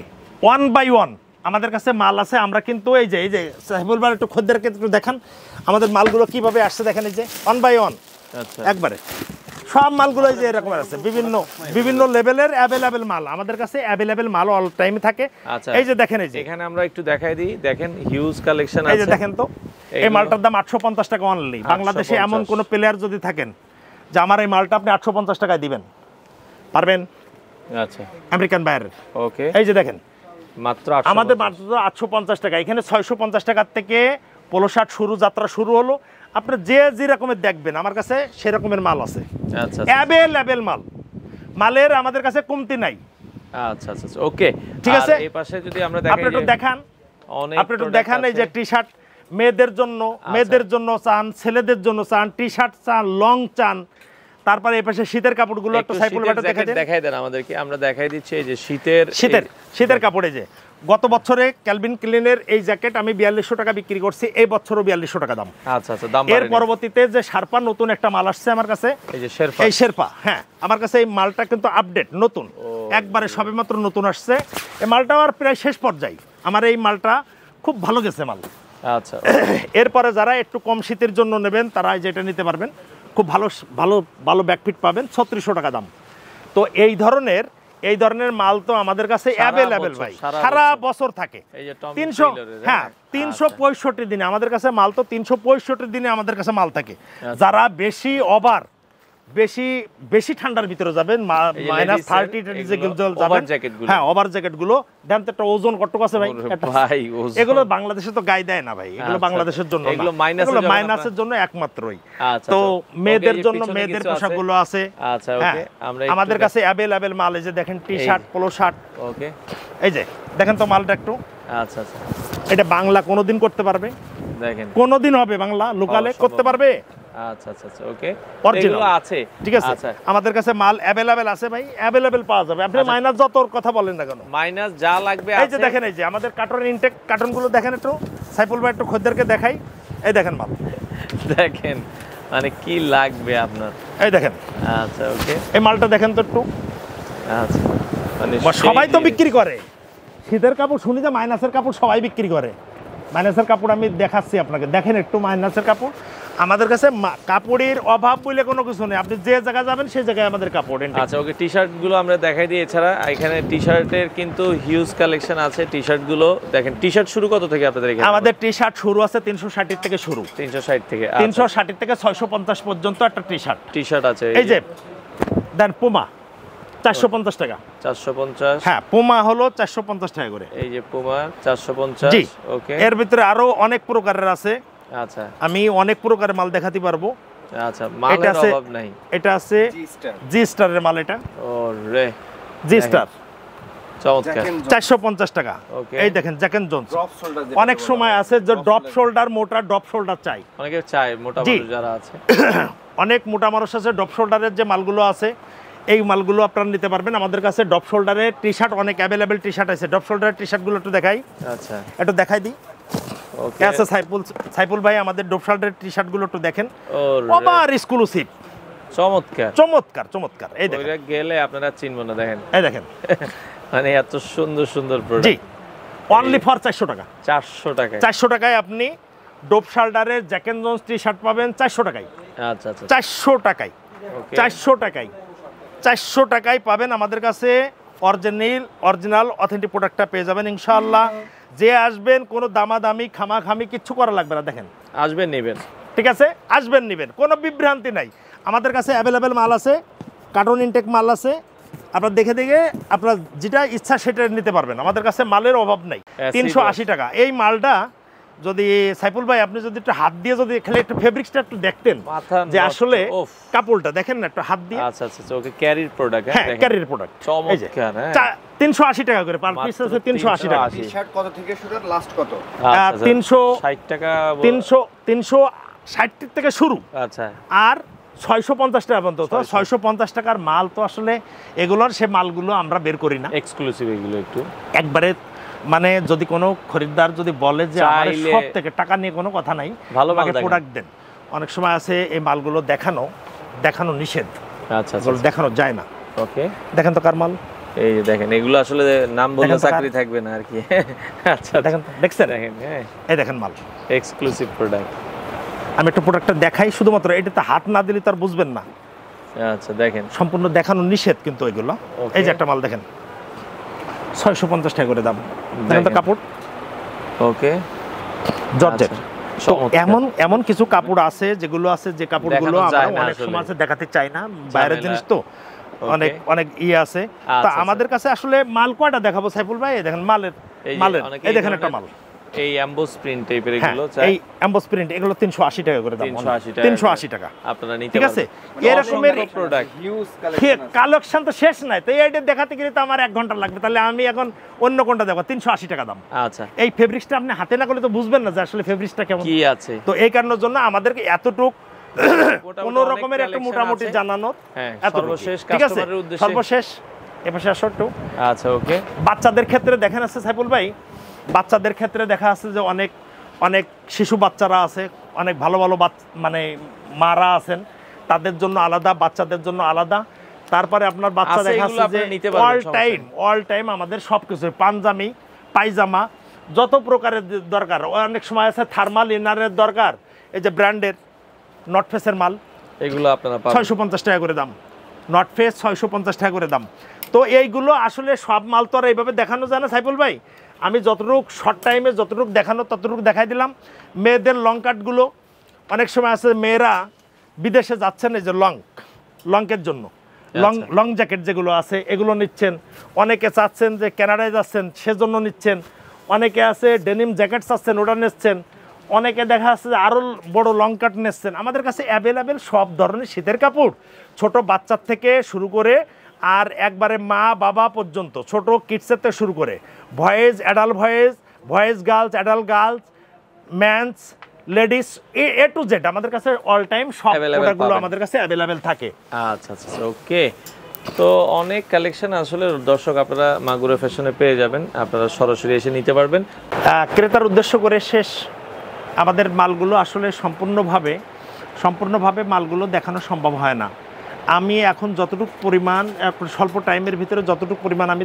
1 বাই 1 আমাদের কাছে মাল আছে। আমরা কিন্তু এই যে সাহেবুল ভাই একটু খদ্দেরকে একটু দেখান আমাদের মালগুলো কিভাবে আসছে, দেখেন এই যে 1 বাই 1 একবারে সব মালগুলো এই যে এরকম আছে, বিভিন্ন লেভেলের অ্যাভেলেবেল মাল আমাদের কাছে, অ্যাভেলেবেল মাল অল টাইম থাকে। এই যে দেখেন, এই যে এখানে আমরা একটু দেখাই দিই, দেখেন হিউজ কালেকশন আছে। এই যে দেখেন তো, এই মালটার দাম 850 টাকা অনলি। বাংলাদেশে এমন কোন প্লেয়ার যদি থাকেন যে আমার এই মালটা আপনি 850 টাকায় দিবেন, পারবেন? আচ্ছা, আমেরিকান বায়ার। ওকে, এই যে দেখেন মাত্র আমাদের মাত্র 850 টাকা। এখানে 650 টাকার থেকে পোলো শার্ট যাত্রা শুরু হলো। আপনি যে রকমের দেখবেন আমার কাছে সেই রকমের মাল আছে। আচ্ছা, অ্যাভেলেবেল মালের আমাদের কাছে কমতি নাই। আচ্ছা, ওকে, ঠিক আছে। এই পাশে যদি আমরা দেখাই, আপনি একটু দেখান এই যে টি-শার্ট মেয়েদের জন্য চান, ছেলেদের জন্য চান, টি-শার্ট চান, লং চান। তারপরে এই পাশে শীতের কাপড়গুলো একটু সাইফুল ভাই দেখাই দেন আমাদেরকে। আমরা দেখাই দিচ্ছি এই যে শীতের কাপড়ে যে গত বছরে ক্যালভিন ক্লিনের এই জ্যাকেট আমি 4200 টাকা বিক্রি করছি, এই বছরও 4200 টাকা দাম। আচ্ছা, দাম। এর পরবর্তীতে যে শার্পা নতুন একটা মাল আসছে আমার কাছে, এই শেরপা, হ্যাঁ আমার কাছে এই মালটা কিন্তু আপডেট নতুন, একবারে সবেমাত্র নতুন আসছে। এই মালটা আর প্রায় শেষ পর্যায়ে, আমার এই মালটা খুব ভালো গেছে মাল। আচ্ছা, এরপরে যারা একটু কম শীতের জন্য নেবেন তারা যেটা নিতে পারবেন, খুব ভালো ব্যাকফিট পাবেন, 3600 টাকা দাম। তো এই ধরনের মাল তো আমাদের কাছে অ্যাভেলেবেল ভাই, সারা বছর থাকে। 365 দিনে আমাদের কাছে মাল, তো 365 দিনে আমাদের কাছে মাল থাকে। যারা বেশি ঠান্ডার ভিতরে যাবেন, -30 যাবেন, হ্যাঁ ওভার জ্যাকেটগুলো দেন তো একটা ওজন কতটুকু আছে ভাই? এগুলো বাংলাদেশে তো গায়ে দেয় না ভাই, এগুলো বাংলাদেশের জন্য, এগুলো মাইনাসের জন্য একমাত্রই। তো মেয়েদের জন্য মেয়েদের পোশাকগুলো আছে। আমাদের কাছে অ্যাভেলেবেল মাল, এই যে দেখেন টি-শার্ট, পোলো শার্ট। ওকে, এই যে দেখেন তো মালটা একটু। আচ্ছা, এটা বাংলা কোনোদিন করতে পারবে? দেখেন কোনোদিন হবে বাংলা লোকালে করতে পারবে? আচ্ছা আচ্ছা আচ্ছা ওকে Original। এগুলো আছে ঠিক আছে আচ্ছা আমাদের কাছে মাল অ্যাভেলেবেল আছে ভাই অ্যাভেলেবেল পাওয়া যাবে আপনি মাইনাস যত কথা বলেন না কেন মাইনাস যা লাগবে এই যে আছে দেখেন এই যে আমাদের কার্টন ইনটেক কার্টনগুলো দেখেন একটু সাইফুল ভাই একটু খদ্দেরকে দেখাই এই দেখেন মাল দেখেন মানে কি লাগবে আপনার এই দেখেন আচ্ছা ওকে এই মালটা দেখেন তো একটু আচ্ছা মানে সবাই তো সেই- বিক্রি করে শীতের কাপড় শুনি যে মাইনাসের কাপড় সবাই বিক্রি করে মাইনাসের কাপড় আমি দেখাচ্ছি আপনাকে দেখেন একটু মাইনাসের কাপড় আমাদের কাছে কাপড়ের অভাব বলে কোনো কিছু নেই আপনি যে জায়গায় যাবেন সেই জায়গায় আমাদের কাপড় এন্টিক। আচ্ছা ওকে টি শার্ট গুলো আমরা দেখাই দিই এছাড়া এখানে টি শার্টের কিন্তু হিউজ কালেকশন আছে টি শার্ট গুলো দেখেন টি শার্ট শুরু কত থেকে আপনাদের এখানে আমাদের টি শার্ট শুরু আছে 360 থেকে শুরু 360 থেকে 360 থেকে 650 পর্যন্ত একটা টি শার্ট টি শার্ট আছে এই যে দেন পুমা 450 টাকা 450 হ্যাঁ পুমা হলো 450 টাকা করে এই যে পুমা জি 450 ওকে এর ভিতরে আরো অনেক প্রকারের আছে আচ্ছা আমি অনেক প্রকারের মাল দেখাতে পারবো আচ্ছা মালের আছে অভাব নাই এটা আছে জি স্টারের মাল এটা ওরে জি স্টার চমৎকার 450 টাকা Okay. এই দেখেন জ্যাকেন জোন্স ড্রপ শোল্ডার অনেক সময় আছে যে ড্রপ শোল্ডার মোটা ড্রপ শোল্ডার চাই অনেকে চায় মোটা জি। মানুষ যারা আছে অনেক মোটা মানুষ আছে ড্রপ শোল্ডারের যে মালগুলো আছে এই মালগুলো আপনারা নিতে পারবেন আমাদের কাছে ড্রপ শোল্ডারের টি শার্ট অনেক অ্যাভেলেবেল টি শার্ট আছে ড্রপ শোল্ডারের টি শার্টগুলো একটু দেখাই আচ্ছা একটু দেখাই দিই ওকে আছে সাইফুল ভাই আমাদের ড্রপ শোল্ডারের টি শার্টগুলো একটু দেখেন ওরে ওভার এক্সক্লুসিভ চমৎকার চমৎকার চমৎকার এই দেখেন ওইটা গেলে আপনারা চিনবো না দেখেন এই দেখেন মানে এত সুন্দর সুন্দর জি প্রোডাক্ট অনলি ফর 400 টাকা 400 টাকায় 400 টাকায় আপনি ডোপ শোল্ডারের জ্যাকেন জোন্স টি শার্ট পাবেন 400 টাকায় আচ্ছা আচ্ছা 400 টাকায় ওকে 400 টাকায় 400 টাকায় পাবেন আমাদের কাছে অরিজিনাল অথেন্টিক প্রোডাক্টটা পেয়ে যাবেন ইনশাআল্লাহ যে আসবেন কোনো দামাদামি খামাখামি কিচ্ছু করা লাগবে না দেখেন আসবেন নেবেন ঠিক আছে আসবেন নেবেন কোনো বিভ্রান্তি নাই আমাদের কাছে অ্যাভেলেবেল মাল আছে কার্টন ইনটেক মাল আছে আপনার দেখে দেখে আপনার যেটা ইচ্ছা সেটা নিতে পারবেন আমাদের কাছে মালের অভাব নাই Acid 380 টাকা এই মালটা যদি সাইফুল ভাই আপনি যদি একটু হাত দিয়ে যদি খালি একটু ফেব্রিক্সটা একটু দেখতেন মাথা যে নষ্ট, আসলে উফ। কাপড়টা দেখেন না একটু হাত দিয়ে আচ্ছা আচ্ছা ওকে ক্যারির প্রোডাক্ট হ্যাঁ ক্যারিয়ার প্রোডাক্ট চমৎকার হ্যাঁ 380 টাকা করে পার পিস মাত্র আছে 380 টাকা 380 টি শার্ট কত থেকে শুরু লাস্ট কত আচ্ছা 360 টাকা 360 থেকে শুরু আচ্ছা আর 650 টাকা পর্যন্ত তো 650 টাকার মাল তো আসলে এগুলোর সে মালগুলো আমরা বের করি না এক্সক্লুসিভ এগুলো একটু একবারে মানে যদি কোনো খরিদ্দার যদি বলে যে আমার চাইলে- সব থেকে টাকা নিয়ে কোনো কথা নাই ভালো মাল আমাকে দেখেন। প্রোডাক্ট দেন অনেক সময় আছে এই মালগুলো দেখানো নিষেধ আচ্ছা এগুলো আচ্ছা দেখানো যায় না ওকে দেখেন তো কার মাল এই যে দেখেন এগুলো আসলে নাম বললে দেখেন তো কার- চাকরি থাকবে না আর কি আচ্ছা দেখেন তো, দেখছেন দেখেন হ্যাঁ এই দেখেন মাল এক্সক্লুসিভ প্রোডাক্ট আমি একটু প্রোডাক্টটা দেখাই শুধুমাত্র এটাতে হাত না দিলে তো আর বুঝবেন না আচ্ছা দেখেন সম্পূর্ণ দেখানো নিষেধ কিন্তু এগুলো Okay. এই যে একটা মাল দেখেন 650 টাকা করে দাম দেখেন তো দেখেন। কাপড় ওকে জর্জেট আচ্ছা, তো চমৎকার। এমন কিছু কাপড় আছে যেগুলো আছে যে কাপড়গুলো দেখানো আমরা যায় না অনেক আসলে। সময় আছে দেখাতে চাই না বাইরের ঝামেলা। জিনিস তো অনেক অনেক ইয়ে আছে তো আচ্ছা, আমাদের কাছে আসলে মাল কয়টা দেখাবো সাইফুল ভাই এই দেখেন এই যে মালের অনেকে এই দেখেন একটা ধরনের মাল এই অ্যাম্বোস প্রিন্ট টাইপের হ্যাঁ, এগুলো চাই এই এমবস প্রিন্ট এগুলো 380 টাকা করে দাম 380 টাকা 380 টাকা আপনারা নিতে ঠিক আছে পারবেন। এরকমের অসংখ্য প্রোডাক্ট হিউজ কালেকশন কালেকশন তো শেষ নাই তো এই আইটেম দেখাতে গেলে তো আমার 1 ঘন্টা লাগবে তাহলে আমি এখন অন্য কোনটা দেখো 380 টাকা দাম আচ্ছা এই ফেব্রিক্সটা আপনি হাতে না করলে তো বুঝবেন না যে আসলে ফেব্রিক্সটা কেমন কি আছে তো এই কারণের জন্য আমাদেরকে এতটুক মোটামুটি কোনো অনেক রকমের একটা collection মোটামুটি আছে। জানানোর হ্যাঁ এতটুকুই। সর্বশেষ ঠিক আছে কাস্টমারের উদ্দেশ্যে সর্বশেষ এপাশে আসো একটু আচ্ছা ওকে বাচ্চাদের ক্ষেত্রে দেখেন আছে সাইফুল ভাই বাচ্চাদের ক্ষেত্রে দেখা আছে যে অনেক অনেক শিশু বাচ্চারা আছে অনেক ভালো ভালো মানে মারা আছেন তাদের জন্য আলাদা বাচ্চাদের জন্য আলাদা তারপরে আপনার বাচ্চা আছে, দেখা এগুলো আছে যে আপনারা নিতে পারবেন, অল টাইম আমাদের সব কিছু পাঞ্জামি পায়জামা যত প্রকারের দরকার অনেক সময় আছে থার্মাল ইনারের দরকার এই যে ব্র্যান্ডের নট ফেসের মাল এগুলো আপনারা পাবেন 650 টাকা করে দাম নট ফেস 650 টাকা করে দাম তো এইগুলো আসলে সব মাল তো আর এইভাবে দেখানো যায় না সাইফুল ভাই আমি যতটুক শর্ট টাইমে যতটুক দেখানো ততটুকু দেখাই দিলাম মেয়েদের লং কাটগুলো অনেক সময় আছে মেয়েরা বিদেশে যাচ্ছেন এই যে লংকের জন্য লং জ্যাকেট যেগুলো আছে এগুলো নিচ্ছেন অনেকে চাচ্ছেন যে কানাডায় যাচ্ছেন সেজন্য নিচ্ছেন অনেকে আছে ডেনিম জ্যাকেট চাচ্ছেন ওটা নিচ্ছেন অনেকে দেখা যাচ্ছে যে আরও বড় লং কাট নিচ্ছেন আমাদের কাছে অ্যাভেলেবেল সব ধরনের শীতের কাপড় ছোট বাচ্চার থেকে শুরু করে আর একবারে মা বাবা পর্যন্ত ছোট কিডসের থেকে শুরু করে boys adult boys girls adult girls mans ladies A to Z আমাদের কাছে অল টাইম সব Available প্রোডাক্টগুলো পাবেন। আমাদের কাছে অ্যাভেলেবেল থাকে। আচ্ছা আচ্ছা ওকে। তো অনেক কালেকশন আসলে দর্শক আপনারা মাগুরা ফ্যাশনে পেয়ে যাবেন, আপনারা সরাসরি এসে নিতে পারবেন। ক্রেতার উদ্দেশ্য করে শেষ আমাদের মালগুলো আসলে সম্পূর্ণভাবে মালগুলো দেখানো সম্ভব হয় না। আমি এখন যতটুকু পরিমাণ স্বল্প টাইমের ভিতরে যতটুকু পরিমাণ আমি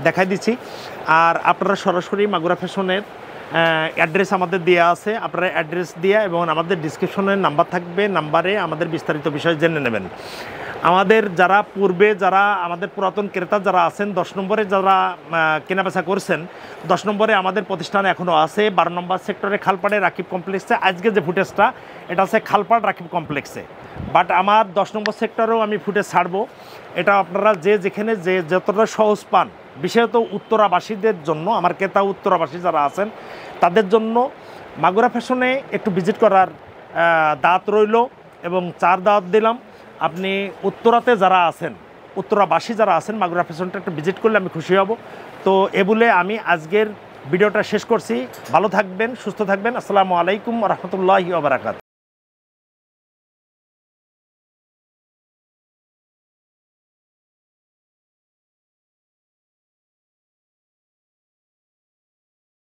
দেখাই দিচ্ছি। আর আপনারা সরাসরি মাগুরা ফ্যাশনের অ্যাড্রেস আমাদের দেওয়া আছে, আপনারা অ্যাড্রেস দিয়ে এবং আমাদের ডিসক্রিপশনের নাম্বার থাকবে, নাম্বারে আমাদের বিস্তারিত বিষয় জেনে নেবেন। আমাদের যারা আমাদের পুরাতন ক্রেতা যারা আছেন 10 নম্বরে যারা কেনাবেচা করছেন, 10 নম্বরে আমাদের প্রতিষ্ঠান এখনও আছে, 12 নম্বর সেক্টরে খালপাড়ে রাকিব কমপ্লেক্সে। আজকে যে ফুটেজটা এটা আছে খালপাড় রাকিব কমপ্লেক্সে, বাট আমার 10 নম্বর সেক্টরেও আমি ফুটেজ ছাড়বো। এটা আপনারা যেখানে যতটা সহজ পান, বিশেষত উত্তরাবাসীদের জন্য, আমার ক্রেতা উত্তরাবাসী যারা আছেন তাদের জন্য মাগুরা ফ্যাশনে একটু ভিজিট করার দাওয়াত রইল এবং 4 দাওয়াত দিলাম। আপনি উত্তরাতে যারা আছেন, উত্তরাবাসী যারা আছেন, মাগুরা ফ্যাশনটা একটু ভিজিট করলে আমি খুশি হব। তো এ বলে আমি আজকের ভিডিওটা শেষ করছি। ভালো থাকবেন, সুস্থ থাকবেন। আসসালামু আলাইকুম ওয়া রাহমাতুল্লাহি ওয়া বারাকাতুহু।